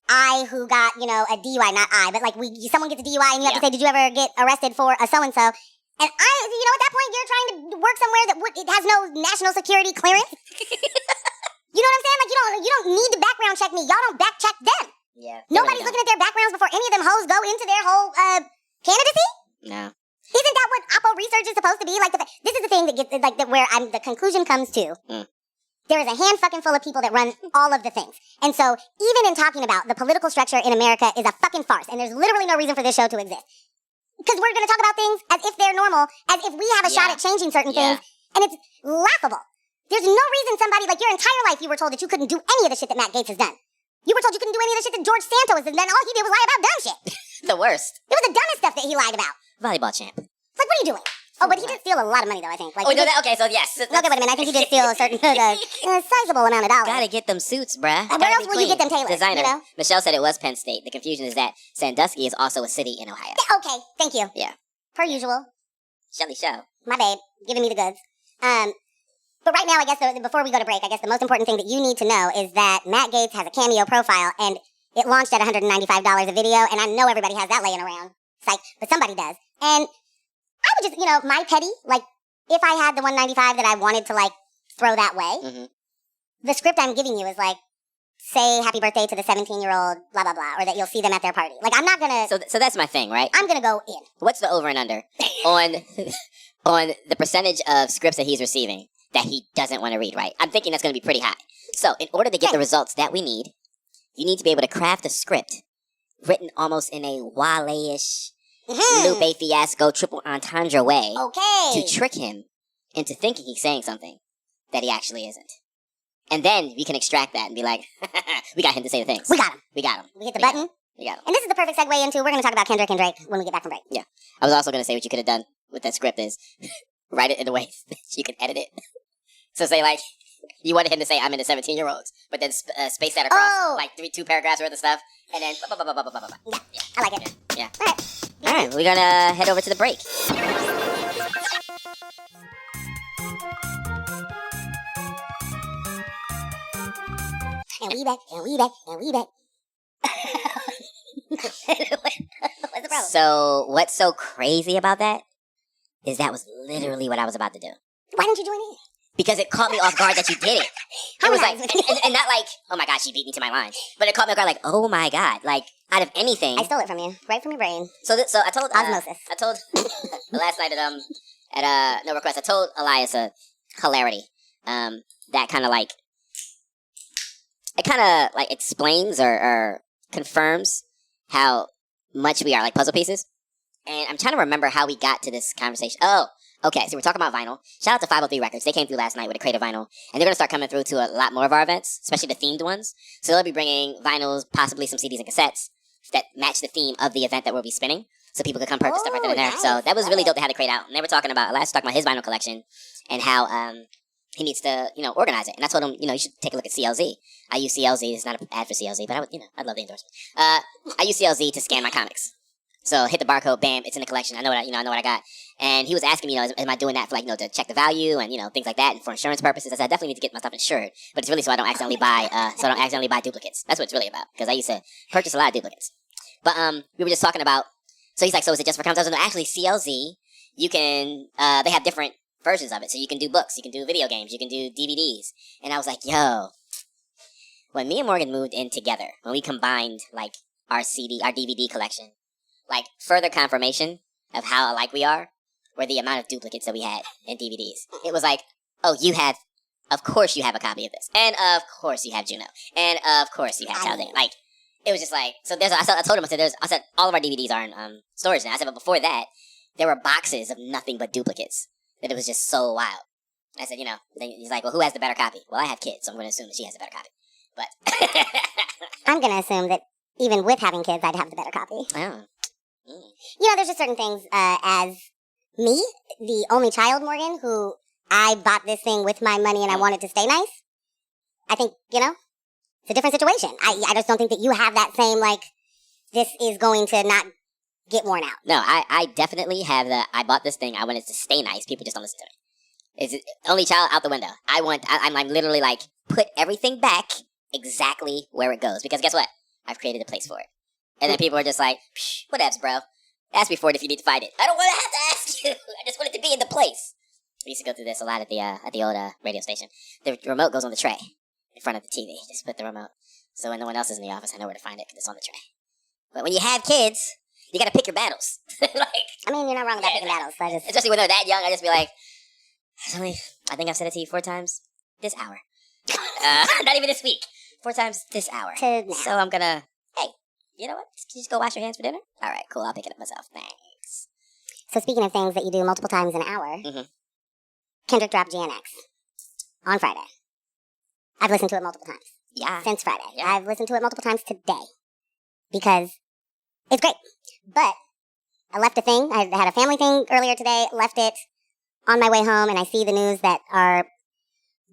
I, who got, a DUI, not I, but like someone gets a DUI and you have to say, did you ever get arrested for a so-and-so? And I, at that point, you're trying to work somewhere that it has no national security clearance. You know what I'm saying? Like, you don't need to background check me. Y'all don't back check them. Yeah. Nobody's looking at their backgrounds before any of them hoes go into their whole, candidacy? No. Isn't that what Oppo research is supposed to be? Like, this is the thing that gets, like, where the conclusion comes to. There is a hand fucking full of people that run all of the things. And so, even in talking about the political structure in America is a fucking farce, and there's literally no reason for this show to exist. Because we're going to talk about things as if they're normal, as if we have a shot at changing certain things, and it's laughable. There's no reason somebody, like, your entire life you were told that you couldn't do any of the shit that Matt Gaetz has done. You were told you couldn't do any of the shit that George Santos has done, and all he did was lie about dumb shit. The worst. It was the dumbest stuff that he lied about. Volleyball champ. Like, what are you doing? Oh, but he did steal a lot of money, though, I think. Like, okay, so yes. Okay, wait a minute. I think he did steal a certain, sizable amount of dollars. Gotta get them suits, bruh. Where else will you get them tailored? Designer. You know? Michelle said it was Penn State. The confusion is that Sandusky is also a city in Ohio. Okay, thank you. Yeah. Per usual. Shelly Show. My babe, giving me the goods. But right now, I guess, before we go to break, I guess the most important thing that you need to know is that Matt Gaetz has a Cameo profile, and it launched at $195 a video, and I know everybody has that laying around. Psych, but somebody does. And I would just, my petty, like, if I had the $195 that I wanted to, like, throw that way, the script I'm giving you is, like, say happy birthday to the 17-year-old, blah, blah, blah, or that you'll see them at their party. Like, I'm not gonna... So that's my thing, right? I'm gonna go in. What's the over and under on the percentage of scripts that he's receiving that he doesn't want to read, right? I'm thinking that's gonna be pretty high. So, in order to get the results that we need, you need to be able to craft a script written almost in a Wale-ish... Lupe Fiasco triple entendre way to trick him into thinking he's saying something that he actually isn't. And then we can extract that and be like, we got him to say the things. We got him. We got him. We hit the button. We got him. And this is the perfect segue into, we're going to talk about Kendrick and Drake when we get back from break. Yeah. I was also going to say what you could have done with that script is write it in a way that you can edit it. So say like, you wanted him to say, I'm into 17-year-olds, but then space that across like 2 paragraphs worth of stuff, and then Yeah, I like it. Yeah. All right, we're gonna head over to the break. And we back. What's the problem? So, what's so crazy about that is that was literally what I was about to do. Why didn't you join in? Because it caught me off guard that you did it. It was like, and not like, oh my god, she beat me to my line. But it caught me off guard like, oh my god, like, out of anything. I stole it from you, right from your brain. So I told... Osmosis. I told, last night at No Request, I told Elias a hilarity. That kind of like, it kind of like explains or confirms how much we are like puzzle pieces. And I'm trying to remember how we got to this conversation. Oh, okay, so we're talking about vinyl. Shout out to 503 Records. They came through last night with a crate of vinyl. And they're going to start coming through to a lot more of our events, especially the themed ones. So they'll be bringing vinyls, possibly some CDs and cassettes that match the theme of the event that we'll be spinning. So people could come purchase stuff right then and there. Nice. So that was really dope to have the crate out. And they were talking about, Elias was talking about his vinyl collection and how he needs to, organize it. And I told him, you should take a look at CLZ. I use CLZ. It's not an ad for CLZ, but I'd love the endorsement. I use CLZ to scan my comics. So hit the barcode, bam, it's in the collection. I know what I got. And he was asking me, am I doing that for to check the value and things like that, and for insurance purposes? I said I definitely need to get my stuff insured, but it's really so I don't accidentally buy duplicates. That's what it's really about, because I used to purchase a lot of duplicates. But we were just talking about. So he's like, so is it just for comics? I was like, no, actually, CLZ, you can. They have different versions of it. So you can do books, you can do video games, you can do DVDs. And I was like, yo, when me and Morgan moved in together, when we combined like our DVD collection, like further confirmation of how alike we are were the amount of duplicates that we had in DVDs. It was like, oh, of course you have a copy of this, and of course you have Juno, and of course you have Talladega. Like, it was just like, so I told him, I said, all of our DVDs are in storage now. I said, but before that, there were boxes of nothing but duplicates. That it was just so wild. I said, he's like, well, who has the better copy? Well, I have kids, so I'm going to assume that she has the better copy. But I'm going to assume that even with having kids, I'd have the better copy. Oh. There's just certain things, as me, the only child, Morgan, who I bought this thing with my money and I wanted to stay nice. I think, it's a different situation. I just don't think that you have that same, like, this is going to not get worn out. No, I definitely have I bought this thing, I wanted to stay nice, people just don't listen to me. It's only child out the window. I'm literally like, put everything back exactly where it goes. Because guess what? I've created a place for it. And then people are just like, whatevs, bro. Ask me for it if you need to find it. I don't want to have to ask you. I just want it to be in the place. We used to go through this a lot at the old radio station. The remote goes on the tray in front of the TV. Just put the remote. So when no one else is in the office, I know where to find it because it's on the tray. But when you have kids, you gotta pick your battles. You're not wrong about picking battles. Especially when they're that young, I just be like, I think I've said it to you 4 times this hour. Not even this week. 4 times this hour. So I'm gonna, hey, you know what? Can you just go wash your hands for dinner? All right, cool. I'll pick it up myself. Thanks. So speaking of things that you do multiple times an hour, Kendrick dropped GNX on Friday. I've listened to it multiple times. Yeah. Since Friday. Yeah. I've listened to it multiple times today because it's great. But I left a thing. I had a family thing earlier today, left it on my way home, and I see the news that our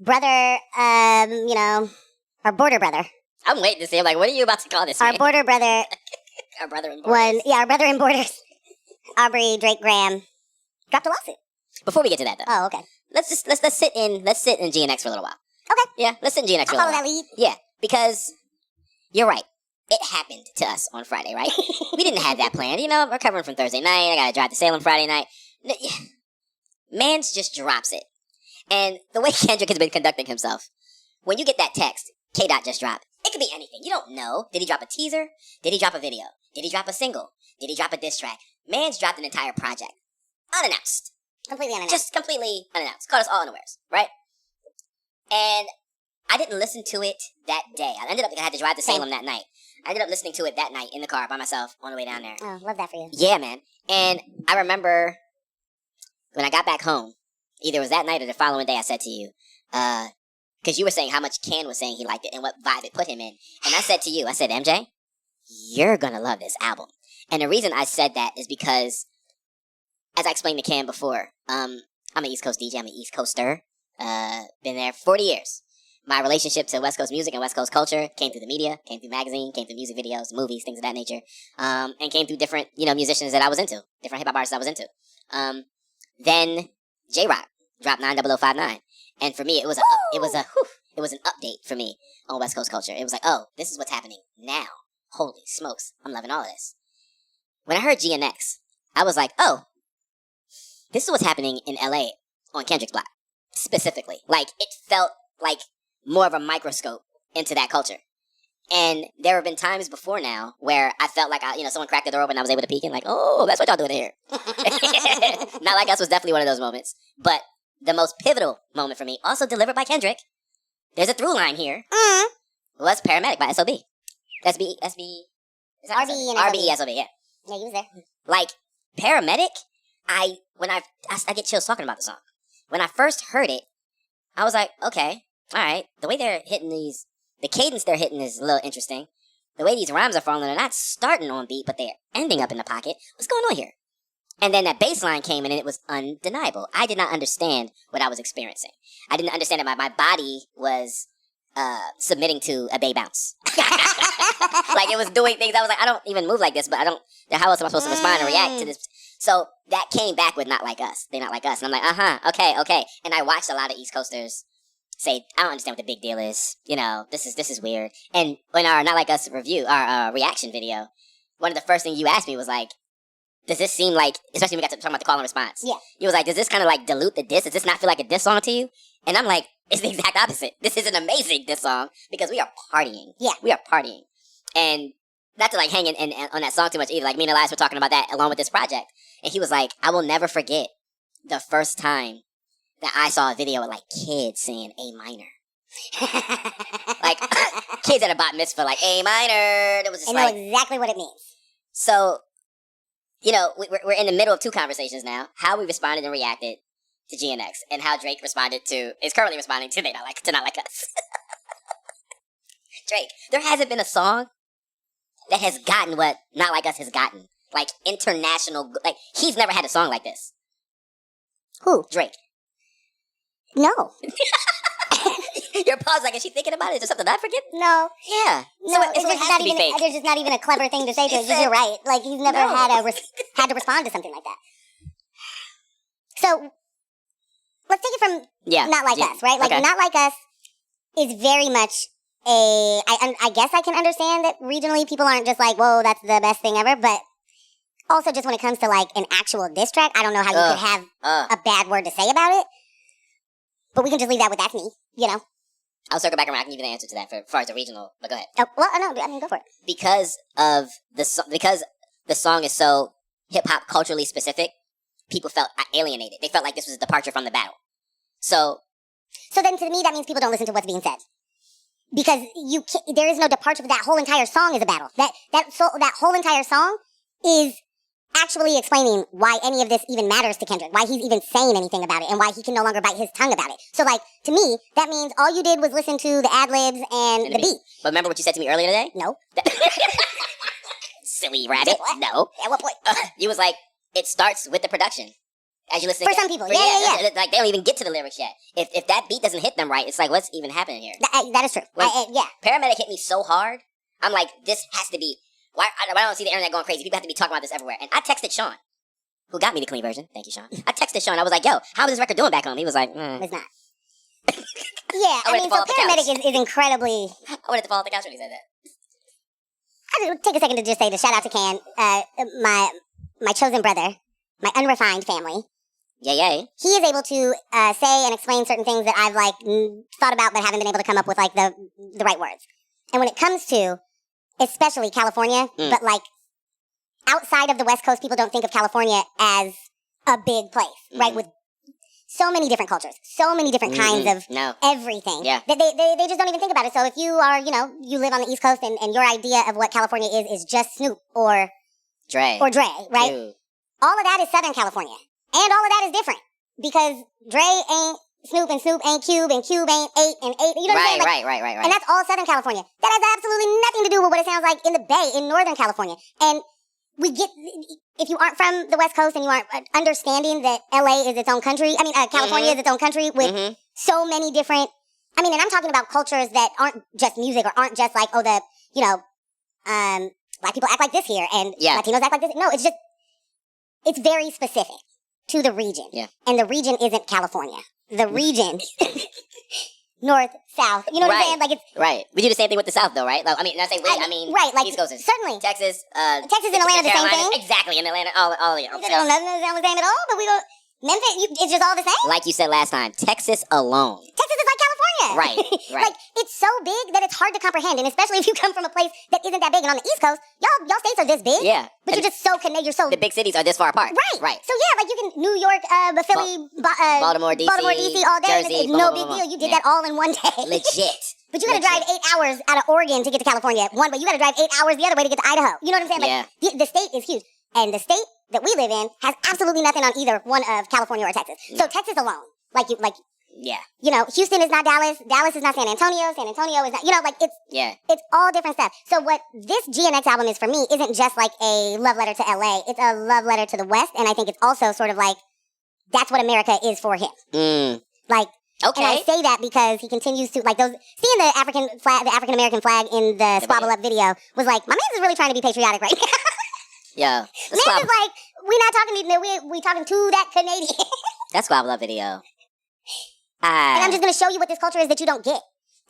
brother, our border brother. I'm waiting to see. I'm like, what are you about to call this? Our border brother. Our brother in borders. Our brother in borders. Aubrey Drake Graham dropped a lawsuit. Before we get to that, though. Oh, okay. Let's sit in GNX for a little while. Okay. Yeah, let's sit in GNX for a little while. I'll follow that lead. Yeah, because you're right. It happened to us on Friday, right? We didn't have that planned. We're recovering from Thursday night. I got to drive to Salem Friday night. Mans just drops it. And the way Kendrick has been conducting himself, when you get that text, K-Dot just dropped, it could be anything. You don't know. Did he drop a teaser? Did he drop a video? Did he drop a single? Did he drop a diss track? Mans dropped an entire project. Unannounced. Completely unannounced. Just completely unannounced. Caught us all unawares, right? And I didn't listen to it that day. I had to drive to Salem that night. I ended up listening to it that night in the car by myself on the way down there. Oh, love that for you. Yeah, man. And I remember when I got back home, either it was that night or the following day, I said to you, because you were saying how much Ken was saying he liked it and what vibe it put him in. And I said to you, MJ, you're going to love this album. And the reason I said that is because, as I explained to Ken before, I'm an East Coast DJ. I'm an East Coaster. Been there 40 years. My relationship to West Coast music and West Coast culture came through the media, came through magazine, came through music videos, movies, things of that nature, and came through different, musicians that I was into, different hip-hop artists I was into. Then J-Rock dropped 90059, and for me, it was an update for me on West Coast culture. It was like, oh, this is what's happening now. Holy smokes, I'm loving all of this. When I heard GNX, I was like, oh, this is what's happening in LA on Kendrick's block, specifically. Like, it felt like more of a microscope into that culture. And there have been times before now where I felt like someone cracked the door open and I was able to peek in, like, oh, that's what y'all doing here. Not Like Us was definitely one of those moments. But the most pivotal moment for me, also delivered by Kendrick, there's a through line here, was Paramedic by SOB. SB, RBE, SOB, yeah. Yeah, you was there. Like, Paramedic, I get chills talking about the song. When I first heard it, I was like, okay, all right, the way they're hitting the cadence they're hitting is a little interesting. The way these rhymes are falling, they're not starting on beat, but they're ending up in the pocket. What's going on here? And then that bass line came in and it was undeniable. I did not understand what I was experiencing. I didn't understand that my body was submitting to a bay bounce. Like, it was doing things. I was like, I don't even move like this, but how else am I supposed to respond and react to this? So that came back with Not Like Us. They Not Like Us. And I'm like, okay. And I watched a lot of East Coasters say, I don't understand what the big deal is. This is weird. And in our Not Like Us review, our reaction video, one of the first things you asked me was like, does this seem like, especially when we got to talking about the call and response. Yeah. You was like, does this kind of like dilute the diss? Does this not feel like a diss song to you? And I'm like, it's the exact opposite. This is an amazing diss song because we are partying. Yeah. We are partying. And not to like hang in on that song too much either. Like me and Elias were talking about that along with this project. And he was like, I will never forget the first time that I saw a video of like kids saying A minor. Like kids at a bat mitzvah like A minor. It was just I know exactly what it means. So, you know, we're in the middle of two conversations now. How we responded and reacted to GNX and how Drake is currently responding to Not Like Us. Drake, there hasn't been a song that has gotten what Not Like Us has gotten. Like international, like he's never had a song like this. Who? Drake. No. Your pause, like, is she thinking about it? Is there something I forget? No. Yeah. No, So it's it just has not to be even. fake. There's just not even a clever thing to say to it. You're right. Like he's never had to respond to something like that. So let's take it from Not Like Us, right? Like Not Like Us is very much I guess I can understand that regionally people aren't just like, whoa, that's the best thing ever, but also just when it comes to like an actual diss track, I don't know how you could have a bad word to say about it. But we can just leave that with that's me, you know. I'll circle back around. I can give you the answer to that for as far as the regional, but go ahead. Oh, well, no, I mean, go for it. Because the song is so hip hop culturally specific, people felt alienated. They felt like this was a departure from the battle. So then to me that means people don't listen to what's being said. Because there is no departure. That whole entire song is a battle. That whole entire song is actually explaining why any of this even matters to Kendrick, why he's even saying anything about it, and why he can no longer bite his tongue about it. So, like, to me, that means all you did was listen to the ad-libs and the beat. But remember what you said to me earlier today? No. Silly rabbit. What? No. At what point? You was like, it starts with the production. As you listen for some people, yeah. Like, they don't even get to the lyrics yet. If that beat doesn't hit them right, it's like, what's even happening here? That is true. Yeah. Paramedic hit me so hard, I'm like, this has to be... Why I don't see the internet going crazy. People have to be talking about this everywhere. And I texted Sean, who got me the clean version. Thank you, Sean. I texted Sean. I was like, yo, how is this record doing back home? He was like, It's not. Yeah, I mean, so Paramedic is incredibly... I wanted to fall off the couch when he said that. I just take a second to just say the shout out to Can, my chosen brother, my unrefined family. Yay. He is able to say and explain certain things that I've like thought about but haven't been able to come up with like the right words. And when it comes to especially California, but like outside of the West Coast, people don't think of California as a big place, right? With so many different cultures, so many different kinds of everything. Yeah. They just don't even think about it. So if you are, you live on the East Coast and your idea of what California is just Snoop or Dre, right? Dude. All of that is Southern California. And all of that is different because Dre ain't Snoop and Snoop ain't Cube and Cube ain't 8 and 8. You know what I'm saying? Like, right. And that's all Southern California. That has absolutely nothing to do with what it sounds like in the Bay in Northern California. And if you aren't from the West Coast and you aren't understanding that LA is its own country, California is its own country with so many different, and I'm talking about cultures that aren't just music or aren't just like, black people act like this here and Latinos act like this. No, it's very specific to the region. Yeah. And the region isn't California. The region, north, south. You know what I'm saying? Like it's right. We do the same thing with the South, though, right? Like, not saying right. Like East Coasters. Certainly, Texas and Atlanta, the same thing. Exactly, in Atlanta, all It don't sound the same at all. But we don't. Memphis, it's just all the same. Like you said last time, Texas alone. Texas is like California. Right. Like it's so big that it's hard to comprehend, and especially if you come from a place that isn't that big. And on the East Coast, y'all states are this big. Yeah. But you're just so connected. You're so the big cities are this far apart. Right. So yeah, like you can New York, Philly, Baltimore, DC, all day. Jersey, it's no big deal. You did that all in one day. Legit. But you got to drive 8 hours out of Oregon to get to California one way. You got to drive 8 hours the other way to get to Idaho. You know what I'm saying? Like the state is huge, and the state that we live in has absolutely nothing on either one of California or Texas. So Texas alone, Houston is not Dallas. Dallas is not San Antonio. San Antonio is not, it's all different stuff. So what this GNX album is for me isn't just like a love letter to LA. It's a love letter to the West. And I think it's also sort of like, that's what America is for him. Like, okay. And I say that because he continues to, like, seeing the African-American flag in the Squabble Up video was like, my man is really trying to be patriotic right now. Yeah. Man is like, we talking to that Canadian. That Squabble Up video. And I'm just going to show you what this culture is that you don't get.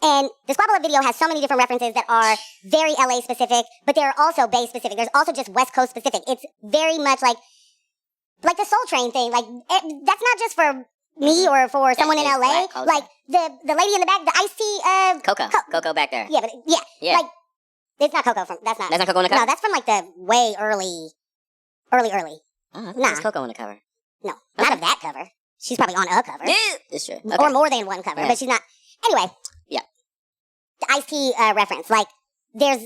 And the Squabble Up video has so many different references that are very LA specific, but they're also Bay specific. There's also just West Coast specific. It's very much like the Soul Train thing. Like, that's not just for me or for someone in LA. Like, the lady in the back, the iced tea, Coco back there. Yeah, but, yeah. Like, it's not Coco from, that's not Coco on the cover? No, that's from, like, the way early. Oh, it's Coco on the cover. No, not of that cover. She's probably on a cover. Yeah, it's true. Okay. Or more than one cover, but she's not. Anyway. Yeah. The iced tea reference. Like, there's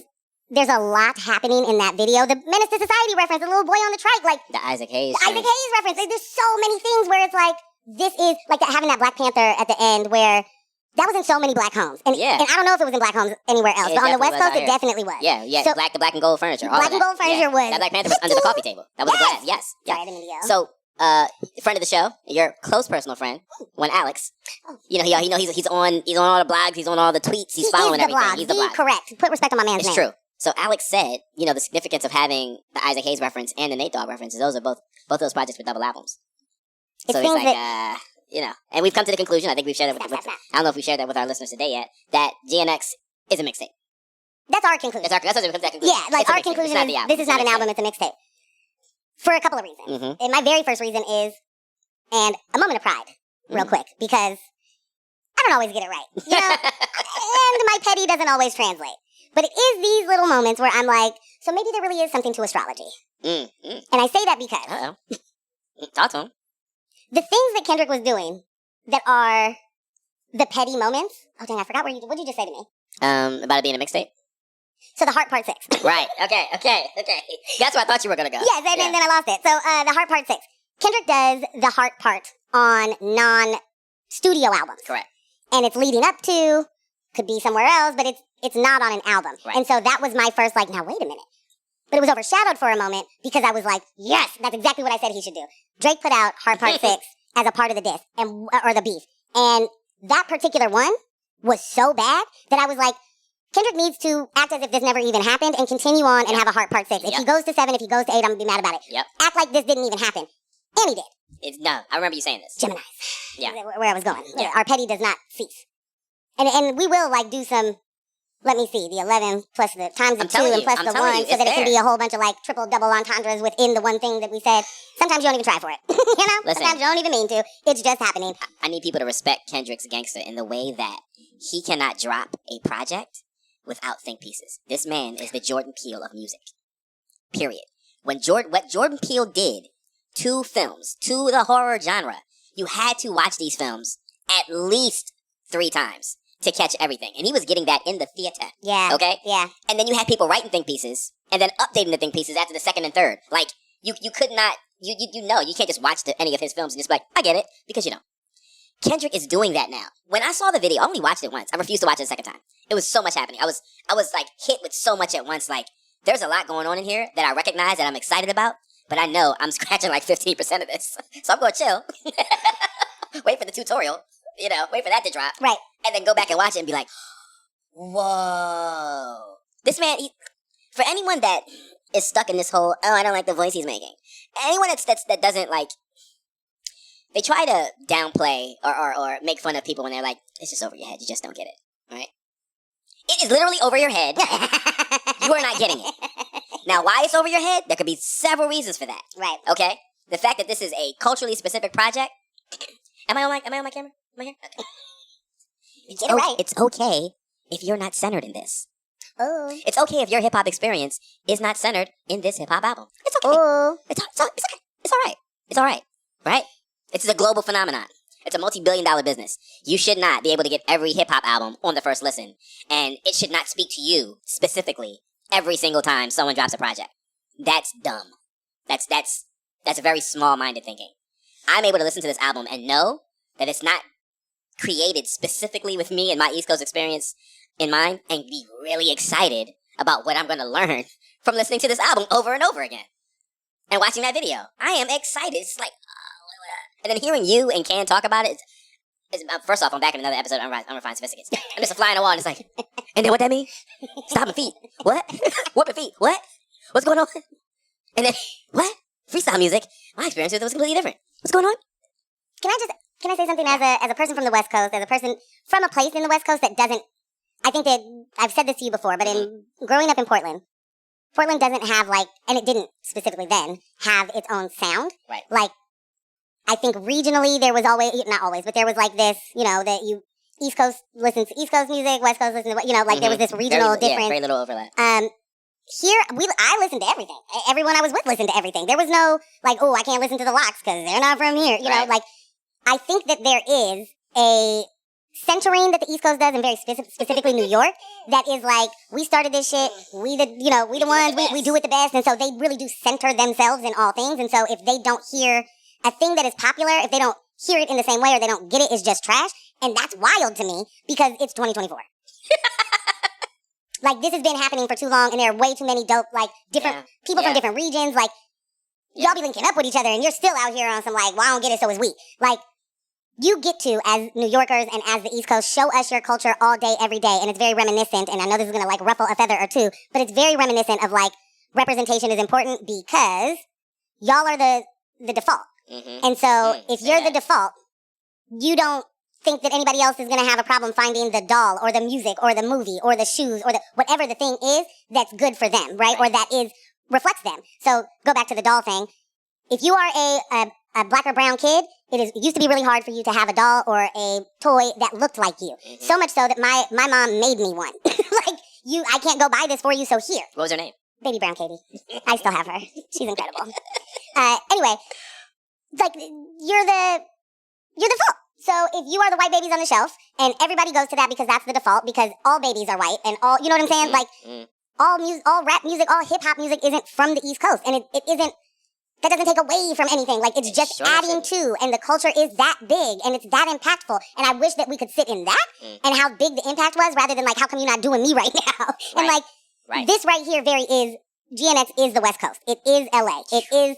a lot happening in that video. The Menace to Society reference, the little boy on the trike, like the Isaac Hayes. The Isaac Hayes reference. Like, there's so many things where it's like, this is like having that Black Panther at the end where that was in so many black homes. And I don't know if it was in black homes anywhere else, but on the West Coast, it definitely was. Yeah. So, the black and gold furniture. Black and gold furniture was. That Black Panther was under the coffee table. That was the glass. Yes. Sorry, I didn't mean to yell. So, friend of the show, your close personal friend, when Alex, he's on all the blogs, he's on all the tweets, he's following everything. He's the blog. Correct. Put respect on my man's name. It's true. So Alex said, the significance of having the Isaac Hayes reference and the Nate Dogg references, those are both those projects with double albums. So he's like, and we've come to the conclusion, I think we've shared it with, I don't know if we shared that with our listeners today yet, that GNX is a mixtape. That's our conclusion. That's what we've come to that conclusion. Yeah, like our conclusion is this is not an album, it's a mixtape. For a couple of reasons. Mm-hmm. And my very first reason is, and a moment of pride, real quick, because I don't always get it right. And my petty doesn't always translate. But it is these little moments where I'm like, so maybe there really is something to astrology. And I say that because talk to him. The things that Kendrick was doing that are the petty moments. Oh dang, I forgot what did you just say to me? About it being a mixtape? So the Heart Part 6. Right. Okay. That's where I thought you were gonna go. Yes, and then I lost it. So the Heart Part 6. Kendrick does the Heart Part on non-studio albums. Correct. And it's leading up to, could be somewhere else, but it's not on an album. Right. And so that was my first now wait a minute. But it was overshadowed for a moment because I was like, yes, that's exactly what I said he should do. Drake put out Heart Part 6 as a part of the diss, or the beef. And that particular one was so bad that I was like, Kendrick needs to act as if this never even happened and continue on and have a Heart Part 6. If he goes to 7, if he goes to 8, I'm going to be mad about it. Yep. Act like this didn't even happen. And he did. No, I remember you saying this. Gemini's. Yeah. Where I was going. Yeah. Our petty does not cease. And we will do some, let me see, the 11 plus the times the 2 and plus the 1 so that it can be a whole bunch of triple, double entendres within the one thing that we said. Sometimes you don't even try for it. Listen, sometimes you don't even mean to. It's just happening. I need people to respect Kendrick's gangster in the way that he cannot drop a project without think pieces. This man is the Jordan Peele of music. Period. What Jordan Peele did to films, to the horror genre, you had to watch these films at least 3 times to catch everything. And he was getting that in the theater. Yeah. Okay? Yeah. And then you had people writing think pieces and then updating the think pieces after the 2nd and 3rd. Like, you could not, you can't just watch any of his films and just be like, I get it, because you don't. Kendrick is doing that now. When I saw the video, I only watched it once. I refused to watch it a 2nd time. It was so much happening. I was hit with so much at once. There's a lot going on in here that I recognize that I'm excited about, but I know I'm scratching 15% of this. So I'm going to chill. Wait for the tutorial. Wait for that to drop. Right. And then go back and watch it and be like, whoa. This man, for anyone that is stuck in this whole, I don't like the voice he's making. Anyone that doesn't they try to downplay or make fun of people when they're like, it's just over your head. You just don't get it. Right? It is literally over your head. You are not getting it. Now, why it's over your head? There could be several reasons for that. Right. Okay? The fact that this is a culturally specific project. Am I on my camera? Am I here? Okay. Get it right. It's okay if you're not centered in this. Oh. It's okay if your hip hop experience is not centered in this hip hop album. It's okay. Oh. It's okay. It's all right. It's all right. Right? This is a global phenomenon. It's a multi-billion-dollar business. You should not be able to get every hip hop album on the first listen, and it should not speak to you specifically every single time someone drops a project. That's dumb. That's a very small-minded thinking. I'm able to listen to this album and know that it's not created specifically with me and my East Coast experience in mind, and be really excited about what I'm going to learn from listening to this album over and over again. And watching that video. I am excited. It's like, and then hearing you and Can talk about it, first off, I'm back in another episode of Unrefined Sophisticates. I'm just a fly on the wall, and it's like, and then what that mean? Stomping feet. What? Whooping feet. What? What's going on? And then, what? Freestyle music. My experience with it was completely different. What's going on? Can I say something as a person from the West Coast, as a person from a place in the West Coast that doesn't I think that I've said this to you before, but in growing up in Portland doesn't have and it didn't specifically then have its own sound. Right. Like, I think regionally there was always, not always, but there was this, that East Coast listens to East Coast music, West Coast listens to, there was this regional difference. Yeah, very little overlap. Here, I listened to everything. Everyone I was with listened to everything. There was no, oh, I can't listen to the Locks because they're not from here. You know, I think that there is a centering that the East Coast does, and very specifically New York, that is we started this shit, we the ones, we do it the best, and so they really do center themselves in all things, and so if they don't hear a thing that is popular, if they don't hear it in the same way or they don't get it, it's just trash, and that's wild to me, because it's 2024. This has been happening for too long, and there are way too many dope, different people from different regions, y'all be linking up with each other, and you're still out here on some, well, I don't get it, so is we. You get to, as New Yorkers and as the East Coast, show us your culture all day, every day, and it's very reminiscent, and I know this is going to, ruffle a feather or two, but it's very reminiscent of, representation is important because y'all are the default. Mm-hmm. And so, if you're the default, you don't think that anybody else is going to have a problem finding the doll, or the music, or the movie, or the shoes, or whatever the thing is that's good for them, right? Or that reflects them. So, go back to the doll thing. If you are a black or brown kid, it used to be really hard for you to have a doll or a toy that looked like you. Mm-hmm. So much so that my mom made me one. I can't go buy this for you, so here. What was her name? Baby Brown Katie. I still have her. She's incredible. Anyway, you're the default. So if you are the white babies on the shelf, and everybody goes to that because that's the default, because all babies are white, and all, you know what I'm saying? Mm-hmm. All rap music, all hip hop music isn't from the East Coast, and it isn't. That doesn't take away from anything. It's just adding to, and the culture is that big, and it's that impactful. And I wish that we could sit in that, and how big the impact was, rather than how come you're not doing me right now? Right. And this right here GNX is the West Coast. It is LA. It is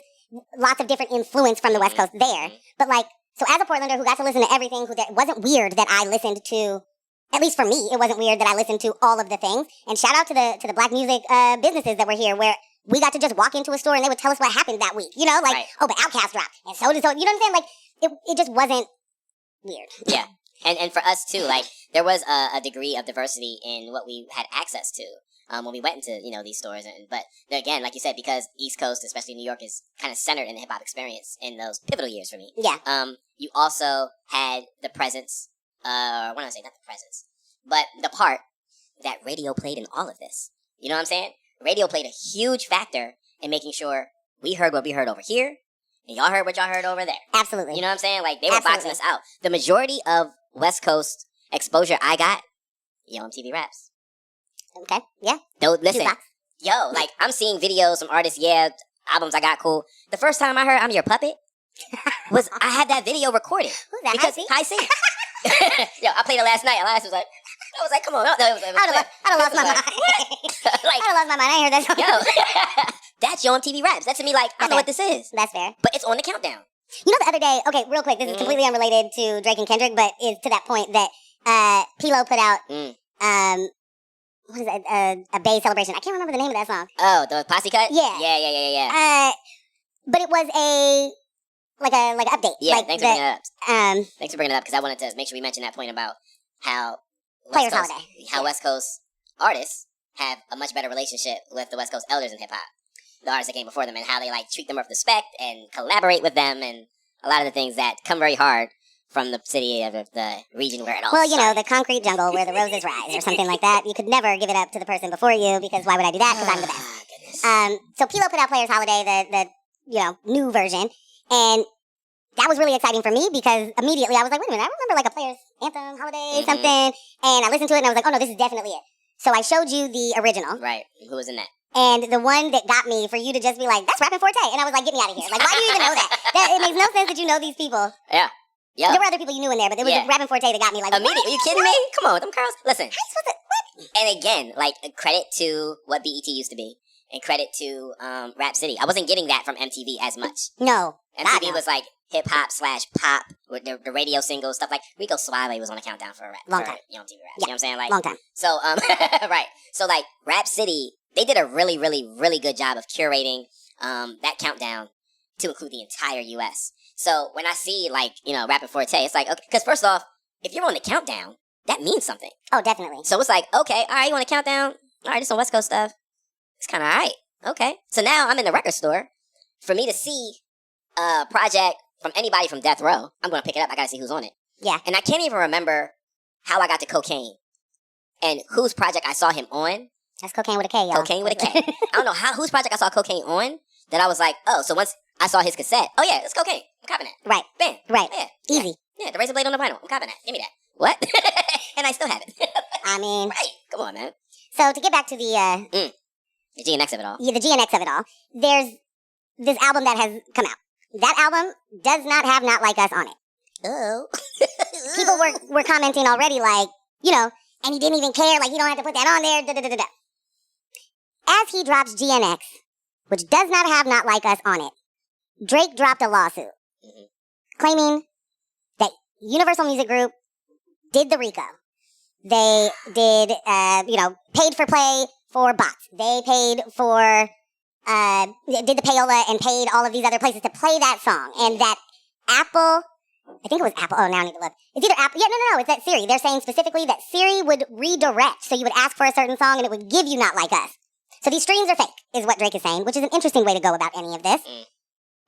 lots of different influence from the West Coast there. But so as a Portlander who got to listen to everything, it wasn't weird that I listened to, at least for me, it wasn't weird that I listened to all of the things. And shout out to the black music businesses that were here, where we got to just walk into a store and they would tell us what happened that week. Oh, but Outkast dropped, and so did so. You know what I'm saying? It just wasn't weird. Yeah. And for us too, there was a degree of diversity in what we had access to when we went into these stores. But again, like you said, because East Coast, especially New York, is kind of centered in the hip hop experience in those pivotal years for me. Yeah. You also had the presence, or when I say not the presence, but the part that radio played in all of this. You know what I'm saying? Radio played a huge factor in making sure we heard what we heard over here, and y'all heard what y'all heard over there. Absolutely. You know what I'm saying? They were boxing us out. The majority of West Coast exposure I got, MTV Raps. Okay, yeah. Listen, yo, I'm seeing videos from artists, albums I got cool. The first time I heard I'm Your Puppet, I had that video recorded. Who's that? Because High C. Yo, I played it last night. Elias was like, come on. I'd have lost my mind. I'd have lost my mind. I ain't heard that song. Yo, that's Yo MTV Raps. That's to me I know what this is. That's fair. But it's on the countdown. You know, the other day, okay, real quick, this is completely unrelated to Drake and Kendrick, but is to that point that P-Lo put out, what is it, a Bay Celebration. I can't remember the name of that song. Oh, the Posse Cut? Yeah. Yeah. But it was a update. Yeah, thanks for bringing it up. Thanks for bringing it up, because I wanted to make sure we mention that point about how West Coast artists have a much better relationship with the West Coast elders in hip hop, the artists that came before them, and how they treat them with respect and collaborate with them, and a lot of the things that come very hard from the city of the region where it all started. The concrete jungle where the roses rise, or something like that. You could never give it up to the person before you, because why would I do that? Because I'm the best. So P-Lo put out Players Holiday, the new version, and that was really exciting for me, because immediately I was like, wait a minute, I remember a Players Anthem, Holiday, something, and I listened to it and I was like, oh no, this is definitely it. So I showed you the original. Right. Who was in that? And the one that got me, for you to just be like, that's Rappin' Forte. And I was like, get me out of here. Why do you even know that? It makes no sense that you know these people. Yeah. There were other people you knew in there, but it was Rappin' Forte that got me. Immediately. Are you kidding me? Come on, them girls. Listen. What? And again, credit to what BET used to be, and credit to Rap City. I wasn't getting that from MTV as much. No. MTV was hip hop / pop with the radio singles, stuff Rico Suave was on the countdown for rap. Long time. MTV Raps. Yeah. You know what I'm saying? Long time. So, right. So, Rap City, they did a really, really, really good job of curating that countdown to include the entire U.S. So, when I see, Rappin' Forte, it's okay, because first off, if you're on the countdown, that means something. Oh, definitely. So it's like, okay, all right, you want a countdown? All right, this some West Coast stuff. It's kind of all right. Okay. So now I'm in the record store. For me to see a project from anybody from Death Row, I'm going to pick it up. I got to see who's on it. Yeah. And I can't even remember how I got to Cocaine and whose project I saw him on. That's Cocaine with a K, y'all. Cocaine with a K. I don't know whose project I saw Cocaine on that I was like, oh, so once I saw his cassette, oh yeah, it's Cocaine. I'm copping that. Right. Bam. Right. Yeah. Easy. Yeah, the razor blade on the vinyl. I'm copping that. Give me that. What? And I still have it. I mean. Right. Come on, man. So to get back to the GNX of it all. Yeah, the GNX of it all. There's this album that has come out. That album does not have Not Like Us on it. Oh. People were commenting already like, you know, and he didn't even care, like, you don't have to put that on there, da-da-da-da-da. As he drops GNX, which does not have Not Like Us on it, Drake dropped a lawsuit claiming that Universal Music Group did the RICO. They did, paid for play for bots. They paid for, did the payola and paid all of these other places to play that song. And that Apple, I think it was Apple. Oh, now I need to look. It's either Apple. Yeah, no, it's that Siri. They're saying specifically that Siri would redirect. So you would ask for a certain song and it would give you Not Like Us. So these streams are fake, is what Drake is saying, which is an interesting way to go about any of this.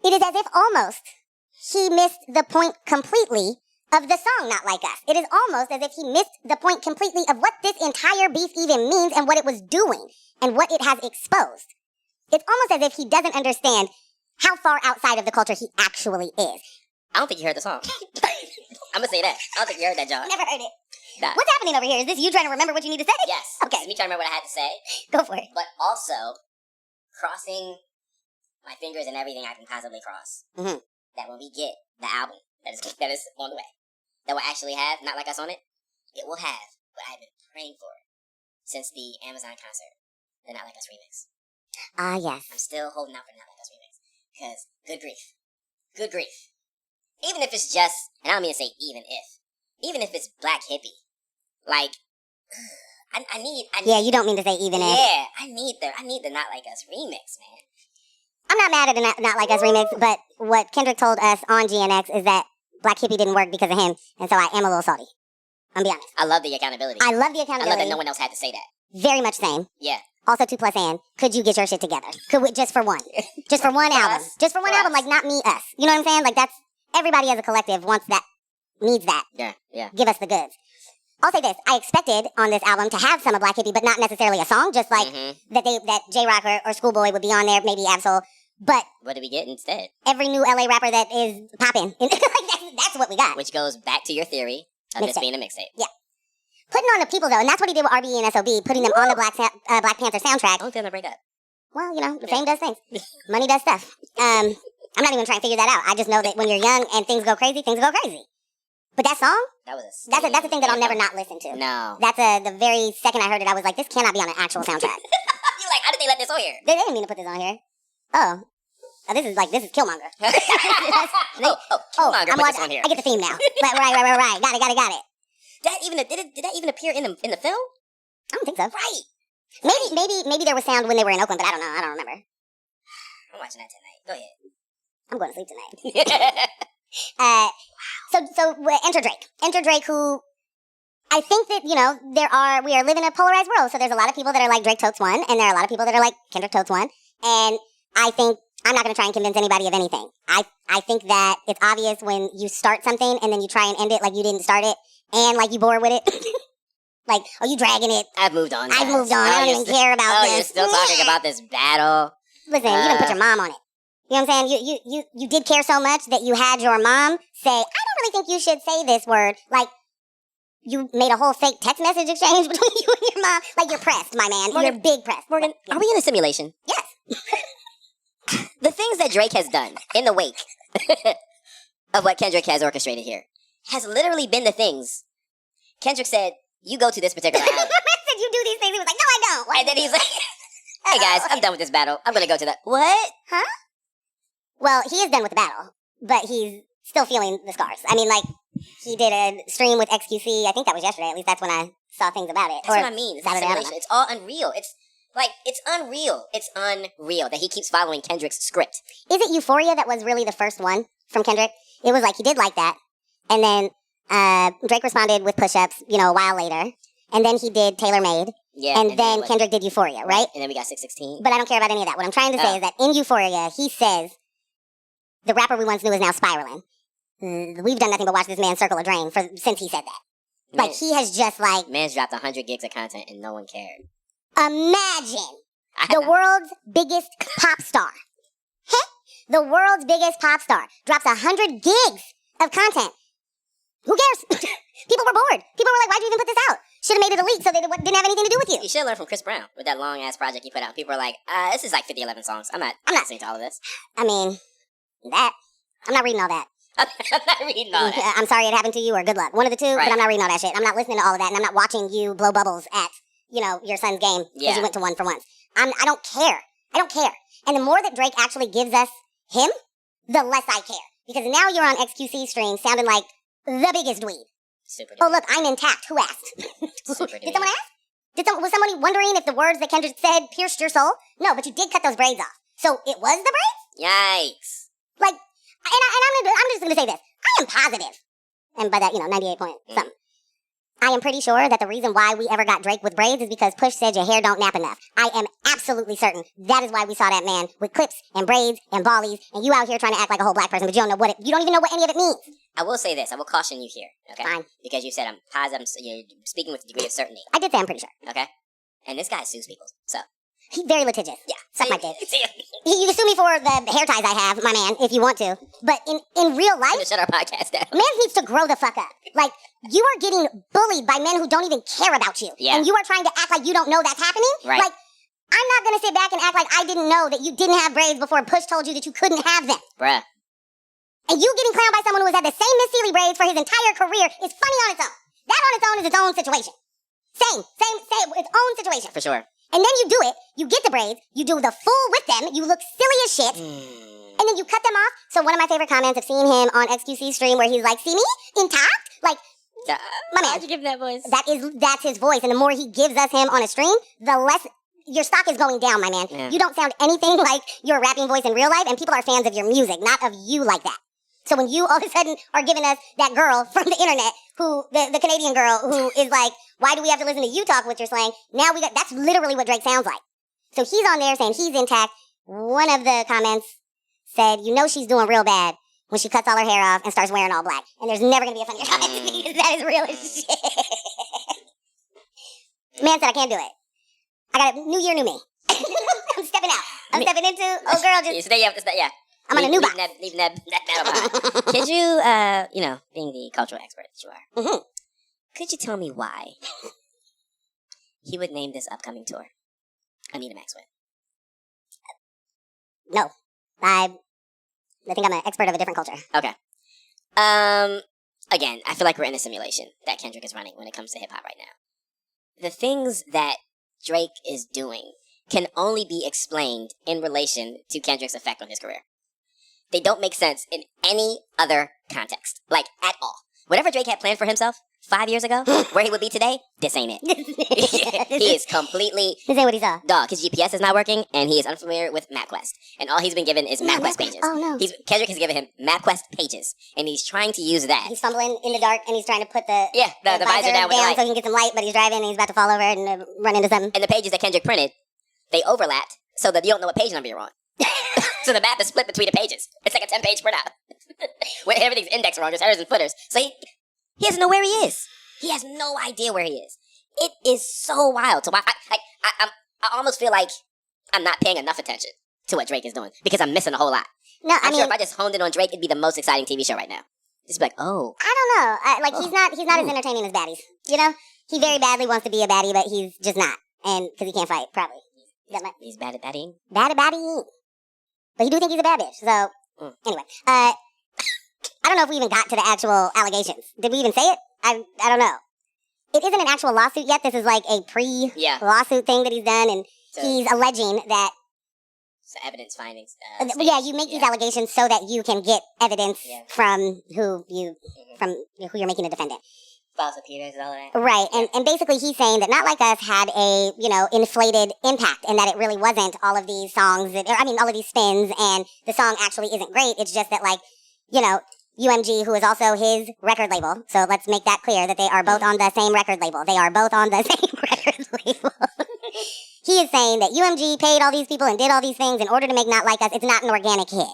It is as if almost he missed the point completely of the song Not Like Us. It is almost as if he missed the point completely of what this entire beef even means and what it was doing and what it has exposed. It's almost as if he doesn't understand how far outside of the culture he actually is. I don't think you heard the song. I'm gonna say that. I don't think you heard that, John. Never heard it. Nah. What's happening over here? Is this you trying to remember what you need to say? Yes. Okay. This is me trying to remember what I had to say. Go for it. But also, crossing my fingers and everything I can possibly cross. That when we get the album that is on the way, that will actually have Not Like Us on it, it will have what I've been praying for since the Amazon concert, the Not Like Us remix. Ah, yes. I'm still holding out for the Not Like Us remix. Because, good grief. Good grief. Even if it's just, and I don't mean to say even if it's Black Hippie, like, I need. Yeah, you don't mean to say even if. Yeah, I need the Not Like Us remix, man. I'm not mad at the Not Like Us remix, but what Kendrick told us on GNX is that Black Hippie didn't work because of him, and so I am a little salty. I'm be honest. I love the accountability. I love the accountability. I love that no one else had to say that. Very much same. Yeah. Also, 2 plus and, could you get your shit together? Could we, just for one. Just for one album. Just for one album, like not me, us. You know what I'm saying? Like that's, everybody as a collective wants that, needs that. Yeah. Give us the goods. I'll say this, I expected on this album to have some of Black Hippie, but not necessarily a song, just like that J-Rock or Schoolboy would be on there, maybe Absol. But what did we get instead? Every new LA rapper that is popping. That's what we got. Which goes back to your theory of this being a mixtape. Yeah. Putting on the people, though, and that's what he did with RBE and SOB, putting them on the Black Panther soundtrack. Don't feel to break up. Well, you know, fame does things. Money does stuff. I'm not even trying to figure that out. I just know that when you're young and things go crazy, things go crazy. But that song? That's a thing that I'll never not listen to. No. That's the very second I heard it, I was like, this cannot be on an actual soundtrack. You're like, how did they let this on here? They didn't mean to put this on here. Oh, this is Killmonger. Killmonger put this on here. I get the theme now. Right. Got it. Did that even appear in the film? I don't think so. Right. Maybe there was sound when they were in Oakland, but I don't know. I don't remember. I'm watching that tonight. Go ahead. I'm going to sleep tonight. So enter Drake. Enter Drake, who I think that, you know, we are living in a polarized world. So there's a lot of people that are like Drake totes one, and there are a lot of people that are like Kendrick totes one. And I think I'm not going to try and convince anybody of anything. I think that it's obvious when you start something and then you try and end it like you didn't start it, and like you bored with it. Like, oh, you dragging it. I've moved on. I don't even care about this. Oh, you're still talking about this battle. Listen, you didn't put your mom on it. You know what I'm saying? You did care so much that you had your mom say, I don't really think you should say this word. Like, you made a whole fake text message exchange between you and your mom. Like, you're pressed, my man. Morgan, you're big pressed. Morgan, are we in a simulation? Yes. The things that Drake has done in the wake of what Kendrick has orchestrated here has literally been the things. Kendrick said, you go to this particular island. Said you do these things. He was like, no, I don't. And then he's like, hey guys, I'm done with this battle. I'm going to go to the... What? Huh? Well, he is done with the battle, but he's still feeling the scars. I mean, like, he did a stream with XQC. I think that was yesterday. At least that's when I saw things about it. That's what I mean. It's simulation. It's all unreal. It's unreal. It's unreal that he keeps following Kendrick's script. Is it Euphoria that was really the first one from Kendrick? It was like, he did like that. And then Drake responded with push-ups, a while later. And then he did Tailor Made. Yeah. And then Kendrick did Euphoria, right? And then we got 616. But I don't care about any of that. What I'm trying to say is that in Euphoria, he says, the rapper we once knew is now spiraling. We've done nothing but watch this man circle a drain since he said that. Man, like, he has just, like... Man's dropped 100 gigs of content and no one cared. Imagine the world's biggest pop star. The world's biggest pop star drops 100 gigs of content. Who cares? People were bored. People were like, why'd you even put this out? Should have made it a leak so they didn't have anything to do with you. You should learn from Chris Brown with that long-ass project he put out. People were like, this is like 50, 11 songs. I'm not listening to all of this. I mean, I'm not reading all that. I'm not reading all that. I'm sorry it happened to you, or good luck. One of the two, Right. but I'm not reading all that shit. I'm not listening to all of that, and I'm not watching you blow bubbles at, your son's game because you went to one for once. I don't care. I don't care. And the more that Drake actually gives us him, the less I care. Because now you're on XQC stream sounding like the biggest dweeb. Super Oh, look, I'm intact. Who asked? Super Did someone ask? Was somebody wondering if the words that Kendrick said pierced your soul? No, but you did cut those braids off. So it was the braids? Yikes. Like, I'm just going to say this. I am positive. And by that, 98 point something. I am pretty sure that the reason why we ever got Drake with braids is because Push said your hair don't nap enough. I am absolutely certain that is why we saw that man with clips and braids and ballies, and you out here trying to act like a whole black person, but you don't even know what any of it means. I will say this. I will caution you here, okay? Fine. Because you said I'm positive. You're speaking with a degree of certainty. I did say I'm pretty sure. Okay? And this guy sues people, so. He's very litigious. Yeah. Suck my dick. You can sue me for the hair ties I have, my man, if you want to. But in real life, shut our podcast down. man needs to grow the fuck up. Like, you are getting bullied by men who don't even care about you. Yeah. And you are trying to act like you don't know that's happening. Right. Like, I'm not going to sit back and act like I didn't know that you didn't have braids before Push told you that you couldn't have them. Bruh. And you getting clowned by someone who has had the same Miss Seeley braids for his entire career is funny on its own. That on its own is its own situation. Same, its own situation. For sure. And then you do it, you get the braids, you do the full with them, you look silly as shit, and then you cut them off. So one of my favorite comments of seeing him on XQC stream where he's like, see me? Intact? Like, my man. Why'd you give him that voice? That's his voice. And the more he gives us him on a stream, the less your stock is going down, my man. Yeah. You don't sound anything like your rapping voice in real life, and people are fans of your music, not of you like that. So when you all of a sudden are giving us that girl from the internet, who, the Canadian girl who is like, why do we have to listen to you talk what you're slang? Now that's literally what Drake sounds like. So he's on there saying he's intact. One of the comments said, she's doing real bad when she cuts all her hair off and starts wearing all black. And there's never going to be a funnier comment because that is real as shit. Man said I can't do it. I got a new year, new me. I'm stepping out. I'm stepping into, Yeah. I'm on a new box. Leaving that battle behind. Could you, being the cultural expert that you are, Mm-hmm. could you tell me why he would name this upcoming tour Anita Maxwell? No. I think I'm an expert of a different culture. Okay. Again, I feel like we're in a simulation that Kendrick is running when it comes to hip-hop right now. The things that Drake is doing can only be explained in relation to Kendrick's effect on his career. They don't make sense in any other context. Like, at all. Whatever Drake had planned for himself 5 years ago, where he would be today, this ain't it. He is completely... This ain't what he saw. Dog, his GPS is not working, and he is unfamiliar with MapQuest. And all he's been given is MapQuest pages. Oh, no. Kendrick has given him MapQuest pages, and he's trying to use that. He's fumbling in the dark, and he's trying to put the visor down with the light. so he can get some light, but he's driving, and he's about to fall over and run into something. And the pages that Kendrick printed, they overlapped so that you don't know what page number you're on. So the map is split between the pages. It's like a 10-page printout. When everything's indexed wrong, there's headers and footers. So he doesn't know where he is. He has no idea where he is. It is so wild to watch. I almost feel like I'm not paying enough attention to what Drake is doing because I'm missing a whole lot. No, I'm sure if I just honed in on Drake, it'd be the most exciting TV show right now. Just be like, oh. I don't know. He's not as entertaining as baddies. He very badly wants to be a baddie, but he's just not. And because he can't fight, probably. He's bad at badding. Bad at baddie. But you do think he's a bad bitch. So, anyway. I don't know if we even got to the actual allegations. Did we even say it? I don't know. It isn't an actual lawsuit yet. This is like a pre-lawsuit thing that he's done. And he's alleging that... So evidence findings. You make these allegations so that you can get evidence from who you're making a defendant. False appearance and all that. Right, and basically he's saying that Not Like Us had a, inflated impact and that it really wasn't all of these songs, all of these spins, and the song actually isn't great. It's just that, UMG, who is also his record label. So let's make that clear that they are both on the same record label. They are both on the same record label. He is saying that UMG paid all these people and did all these things in order to make Not Like Us. It's not an organic hit.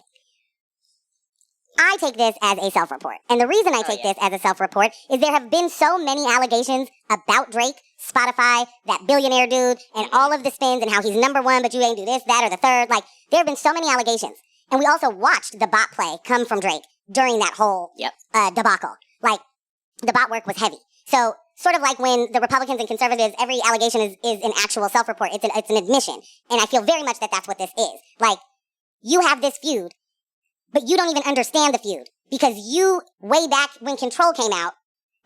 I take this as a self-report. And the reason I take this as a self-report is there have been so many allegations about Drake, Spotify, that billionaire dude, and all of the spins and how he's number one, but you ain't do this, that, or the third. Like, there have been so many allegations. And we also watched the bot play come from Drake during that whole debacle. Like, the bot work was heavy. So, sort of like when the Republicans and conservatives, every allegation is an actual self-report. It's an admission. And I feel very much that that's what this is. Like, you have this feud, but you don't even understand the feud. Because you, way back when Control came out,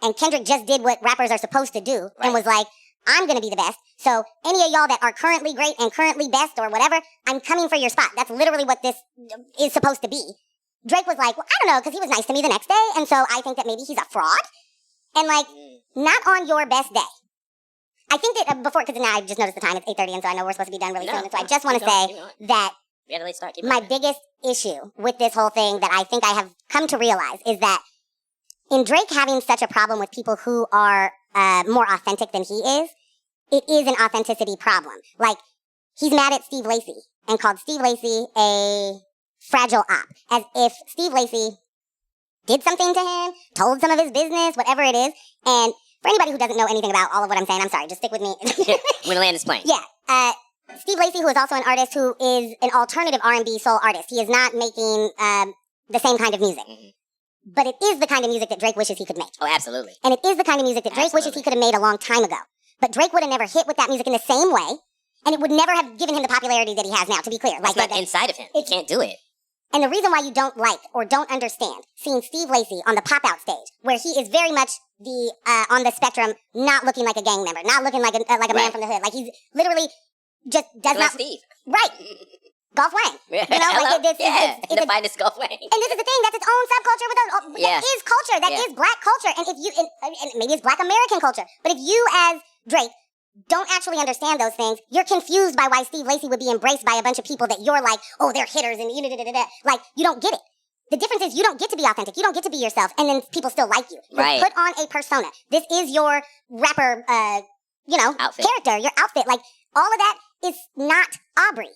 and Kendrick just did what rappers are supposed to do, and was like, I'm gonna be the best. So any of y'all that are currently great and currently best or whatever, I'm coming for your spot. That's literally what this is supposed to be. Drake was like, well, I don't know, because he was nice to me the next day, and so I think that maybe he's a fraud. And like, not on your best day. I think that before, because now I just noticed the time, it's 8:30, and so I know we're supposed to be done really soon. And so I just want to say that we had a late start. my biggest issue with this whole thing that I think I have come to realize is that in Drake having such a problem with people who are more authentic than he is, it is an authenticity problem. Like, he's mad at Steve Lacy and called Steve Lacy a fragile op, as if Steve Lacy did something to him, told some of his business, whatever it is. And for anybody who doesn't know anything about all of what I'm saying, I'm sorry, just stick with me. When the land is plane. Yeah. Steve Lacy, who is also an artist who is an alternative R&B soul artist. He is not making the same kind of music. Mm-hmm. But it is the kind of music that Drake wishes he could make. Oh, absolutely. And it is the kind of music that Drake wishes he could have made a long time ago. But Drake would have never hit with that music in the same way, and it would never have given him the popularity that he has now, to be clear. It's not inside of him. He can't do it. And the reason why you don't like or don't understand seeing Steve Lacy on the pop-out stage, where he is very much the on the spectrum, not looking like a gang member, not looking like a man from the hood. Like, he's literally just does not... Steve. Right. Golf Wang. Yeah. You know, like it's the finest Golf Wang. And this is the thing, that's its own subculture with us. That is culture. That is black culture. And if you, and maybe it's black American culture. But if you as Drake don't actually understand those things, you're confused by why Steve Lacy would be embraced by a bunch of people that you're like, oh, they're hitters and like, you don't get it. The difference is you don't get to be authentic. You don't get to be yourself. And then people still like you. You put on a persona. This is your rapper, outfit. Character, your outfit. Like, all of that is not Aubrey.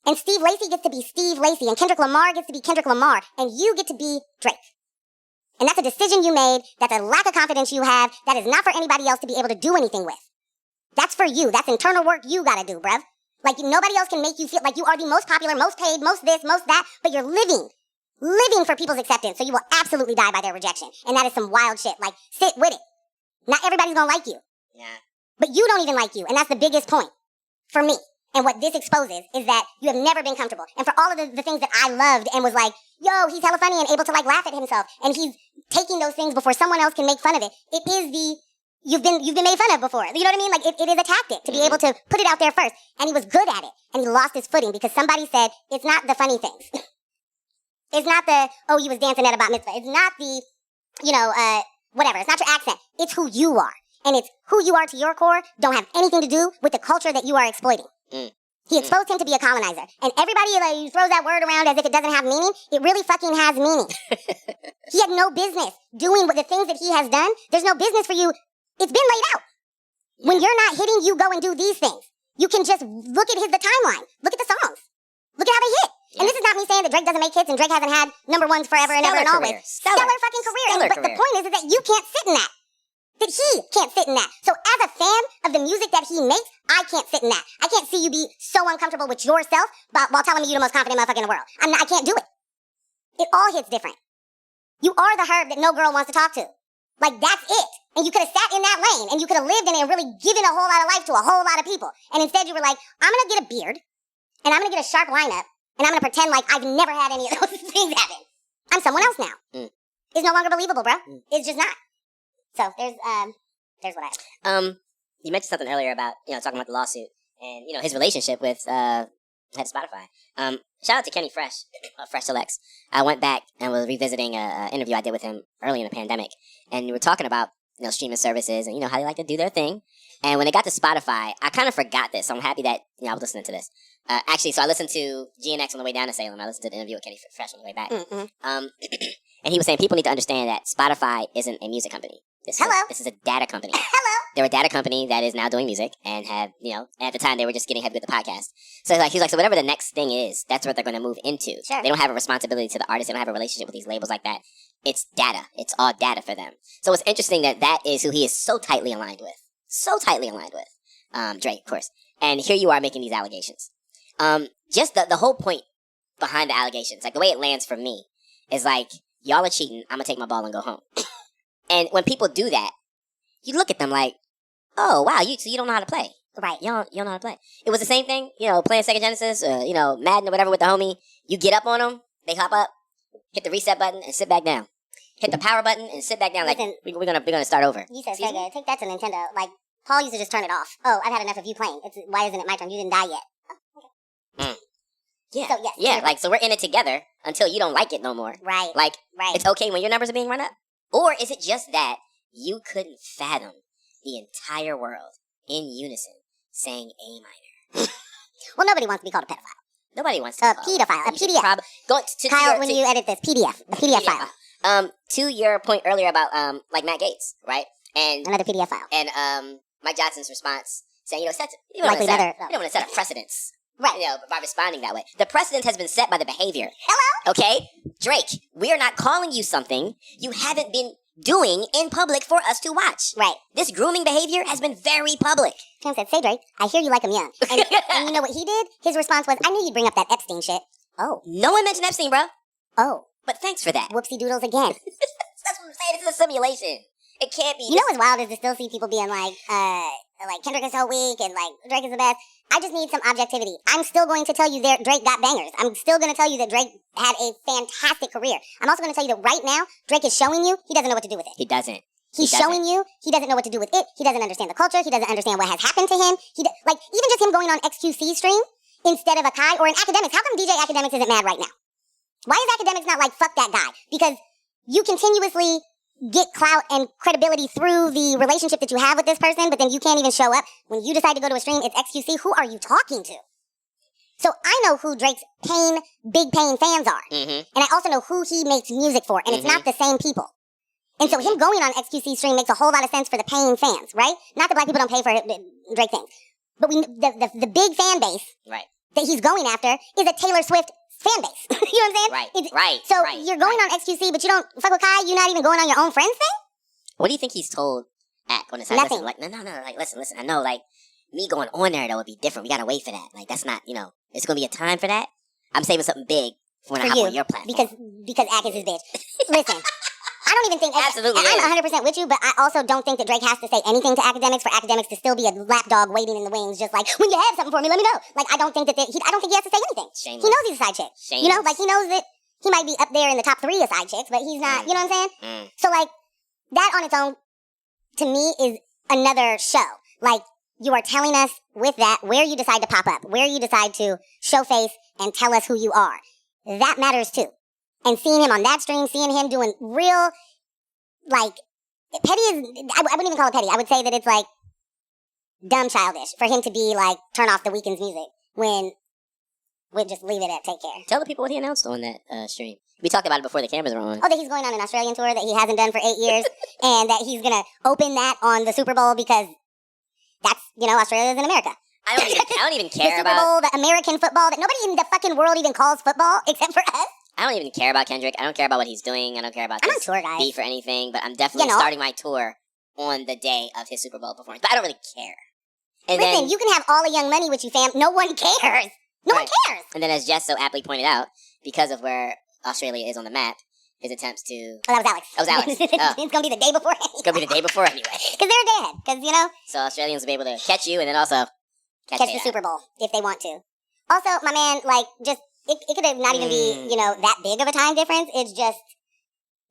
And Steve Lacy gets to be Steve Lacy, and Kendrick Lamar gets to be Kendrick Lamar, and you get to be Drake. And that's a decision you made, that's a lack of confidence you have, that is not for anybody else to be able to do anything with. That's for you. That's internal work you gotta do, bruv. Like, nobody else can make you feel like you are the most popular, most paid, most this, most that, but you're living for people's acceptance, so you will absolutely die by their rejection. And that is some wild shit. Like, sit with it. Not everybody's gonna like you. Yeah. But you don't even like you, and that's the biggest point for me. And what this exposes is that you have never been comfortable. And for all of the things that I loved and was like, yo, he's hella funny and able to like laugh at himself, and he's taking those things before someone else can make fun of it. It is you've been made fun of before. You know what I mean? Like, it is a tactic to be able to put it out there first. And he was good at it. And he lost his footing because somebody said, it's not the funny things. It's not the, oh, you was dancing at a bat mitzvah. It's not the, whatever. It's not your accent. It's who you are. And it's who you are to your core don't have anything to do with the culture that you are exploiting. He exposed him to be a colonizer. And everybody throws that word around as if it doesn't have meaning. It really fucking has meaning. He had no business doing the things that he has done. There's no business for you. It's been laid out. When you're not hitting, you go and do these things. You can just look at the timeline. Look at the songs. Look at how they hit. Yeah. And this is not me saying that Drake doesn't make hits and Drake hasn't had number ones forever and ever and always. Stellar fucking career. But the point is that you can't sit in that. That he can't sit in that. So as a fan of the music that he makes, I can't sit in that. I can't see you be so uncomfortable with yourself while telling me you're the most confident motherfucker in the world. I can't do it. It all hits different. You are the herb that no girl wants to talk to. Like, that's it. And you could have sat in that lane, and you could have lived in it and really given a whole lot of life to a whole lot of people. And instead you were like, I'm going to get a beard, and I'm going to get a sharp lineup, and I'm going to pretend like I've never had any of those things happen. I'm someone else now. It's no longer believable, bro. It's just not. So there's what I have. You mentioned something earlier about, talking about the lawsuit and, his relationship with, head of Spotify. Shout out to Kenny Fresh, Fresh Selects. I went back and was revisiting an interview I did with him early in the pandemic. And we were talking about, streaming services and, how they like to do their thing. And when it got to Spotify, I kind of forgot this. So I'm happy that, I was listening to this. Actually, so I listened to GNX on the way down to Salem. I listened to the interview with Kenny Fresh on the way back. And he was saying people need to understand that Spotify isn't a music company. This is a data company. Hello. They're a data company that is now doing music and have, at the time they were just getting heavy with the podcast. So he's like, so whatever the next thing is, that's what they're going to move into. Sure. They don't have a responsibility to the artist. They don't have a relationship with these labels like that. It's data. It's all data for them. So it's interesting that is who he is so tightly aligned with. Drake, of course. And here you are making these allegations. Just the whole point behind the allegations, like the way it lands for me, is like, y'all are cheating. I'm going to take my ball and go home. And when people do that, you look at them like, oh, wow, so you don't know how to play. Right. You don't know how to play. It was the same thing, playing Sega Genesis, Madden or whatever with the homie. You get up on them, they hop up, hit the reset button, and sit back down. Hit the power button and sit back down. Listen, like, we're gonna start over. You said Sega. Take that to Nintendo. Like, Paul used to just turn it off. Oh, I've had enough of you playing. Why isn't it my turn? You didn't die yet. Oh, okay. Yeah. So, yes. Yeah, so we're in it together until you don't like it no more. Right. Like, right. It's okay when your numbers are being run up? Or is it just that you couldn't fathom the entire world in unison saying A minor? Well, nobody wants to be called a pedophile. Nobody wants to be called pedophile. A PDF. Kyle, when you edit this, PDF. A PDF file. To your point earlier about, like Matt Gaetz, right? And another PDF file. And, Mike Johnson's response saying, you don't want to set a precedence. Right. By responding that way. The precedent has been set by the behavior. Hello? Okay? Drake, we are not calling you something you haven't been doing in public for us to watch. Right. This grooming behavior has been very public. Tim said, say Drake, I hear you like him young. And you know what he did? His response was, I knew you'd bring up that Epstein shit. Oh. No one mentioned Epstein, bro. Oh. But thanks for that. Whoopsie doodles again. That's what I'm saying. This is a simulation. It can't be. You know what's wild is to still see people being like Kendrick is so weak and like Drake is the best. I just need some objectivity. I'm still going to tell you that Drake got bangers. I'm still going to tell you that Drake had a fantastic career. I'm also going to tell you that right now, Drake is showing you he doesn't know what to do with it. He doesn't. He's showing you he doesn't know what to do with it. He doesn't understand the culture. He doesn't understand what has happened to him. Like, even just him going on XQC stream instead of a Kai or an Academics. How come DJ Academics isn't mad right now? Why is Academics not like, fuck that guy? Because you continuously get clout and credibility through the relationship that you have with this person, but then you can't even show up. When you decide to go to a stream, it's XQC. Who are you talking to? So I know who Drake's Big Pain fans are. Mm-hmm. And I also know who he makes music for, and it's not the same people. And so him going on XQC stream makes a whole lot of sense for the Pain fans, right? Not that black people don't pay for Drake things. But the big fan base that he's going after is a Taylor Swift fan base. You know what I'm saying? Right. So you're going on XQC, but you don't fuck with Kai. You're not even going on your own friends thing. What do you think he's told Ack on his side? Nothing. Listen, no. Like, listen. I know, like, me going on there though would be different. We gotta wait for that. Like, that's not, it's gonna be a time for that. I'm saving something big for when I hop on your platform. Because Ack is his bitch. Listen. I don't even think... Absolutely. I'm 100% with you, but I also don't think that Drake has to say anything to Academics for Academics to still be a lapdog waiting in the wings, just like, when you have something for me, let me know. Like, I don't think I don't think he has to say anything. Shameless. He knows he's a side chick. Shameless. Like, he knows that he might be up there in the top 3 of side chicks, but he's not, you know what I'm saying? So, like, that on its own, to me, is another show. Like, you are telling us with that where you decide to pop up, where you decide to show face and tell us who you are. That matters, too. And seeing him on that stream, seeing him doing real, like, petty is, I wouldn't even call it petty. I would say that it's, like, dumb childish for him to be, like, turn off the Weeknd's music when we'd just leave it at take care. Tell the people what he announced on that stream. We talked about it before the cameras were on. Oh, that he's going on an Australian tour that he hasn't done for 8 years, and that he's going to open that on the Super Bowl because that's, Australia's in America. I don't even care about... The Super Bowl, the American football that nobody in the fucking world even calls football except for us. I don't even care about Kendrick. I don't care about what he's doing. I don't care about this beef or anything, but I'm definitely starting my tour on the day of his Super Bowl performance. But I don't really care. And listen, you can have all the Young Money with you, fam. No one cares. No one cares. And then as Jess so aptly pointed out, because of where Australia is on the map, his attempts to... Oh, that was Alex. That was Alex. It's going to be the day before anyway. It's going to be the day before anyway. Because they're dead. Because, So Australians will be able to catch you and then also catch the Super Bowl if they want to. Also, my man, like, just... It could not even be, that big of a time difference. It's just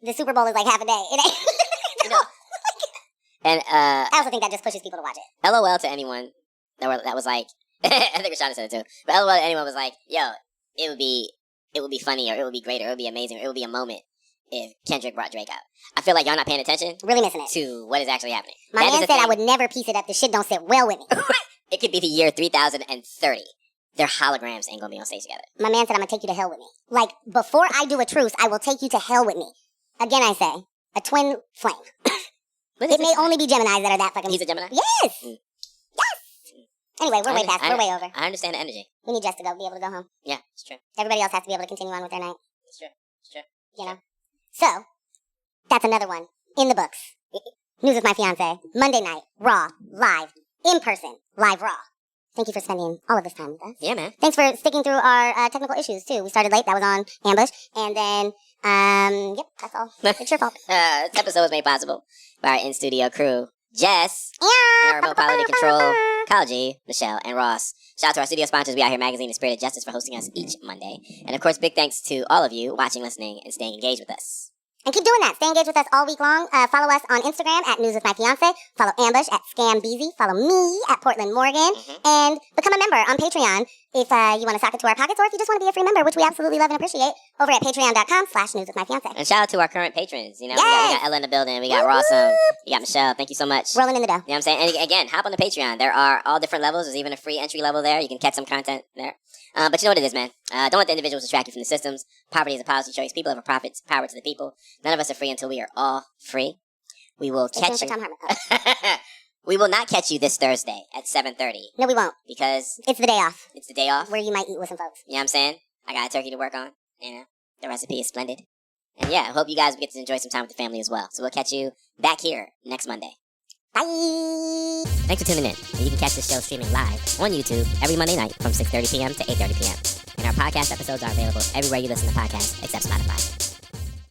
the Super Bowl is like half a day. It ain't. And I also think that just pushes people to watch it. LOL to anyone that was like, I think Rashada said it too. But LOL to anyone was like, yo, it would be funny or it would be great or it would be amazing or it would be a moment if Kendrick brought Drake out. I feel like y'all not paying attention. Really missing it. To what is actually happening. My man said I would never piece it up. The shit don't sit well with me. It could be the year 3030. Their holograms ain't gonna be on stage together. My man said I'm gonna take you to hell with me. Like, before I do a truce, I will take you to hell with me. Again, I say, a twin flame. What is It may only be Geminis that are that fucking... He's a Gemini? Yes! Mm. Yes! Anyway, we're way past. We're way over. I understand the energy. We need Jess to be able to go home. Yeah, it's true. Everybody else has to be able to continue on with their night. It's true. It's true. You know? So, that's another one. In the books. News with My Fiance. Monday night. Raw. Live. In person. Live Raw. Thank you for spending all of this time with us. Yeah, man. Thanks for sticking through our technical issues, too. We started late. That was on Ambush. And then, yep, that's all. It's your fault. This episode was made possible by our in-studio crew, Jess, Yeah. and our remote quality control, Kyle G, Michelle, and Ross. Shout out to our studio sponsors, We Out Here Magazine and Spirit of Justice, for hosting us each Monday. And of course, big thanks to all of you watching, listening, and staying engaged with us. And keep doing that. Stay engaged with us all week long. Follow us on Instagram at News with My Fiance. Follow Ambush at ScamBeezy. Follow me at Portland Morgan. And become a member on Patreon if you want to sock it to our pockets, or if you just want to be a free member, which we absolutely love and appreciate, over at patreon.com/newswithmyfiance. And shout out to our current patrons. You know, Yes! we got Ella in the building, we got Ross, we got Michelle. Thank you so much. Rolling in the dough. You know what I'm saying? And again, hop on the Patreon. There are all different levels. There's even a free entry level there. You can catch some content there. But you know what it is, man. Don't let the individuals distract you from the systems. Poverty is a policy choice. People have profits. Power to the people. None of us are free until we are all free. We will catch you. For Tom Harmon. We will not catch you this Thursday at 7:30. No, we won't. Because it's the day off. It's the day off. Where you might eat with some folks. You know what I'm saying? I got a turkey to work on. You know, the recipe is splendid. And yeah, I hope you guys get to enjoy some time with the family as well. So we'll catch you back here next Monday. Bye! Thanks for tuning in. And you can catch the show streaming live on YouTube every Monday night from 6:30 p.m. to 8:30 p.m. And our podcast episodes are available everywhere you listen to podcasts except Spotify.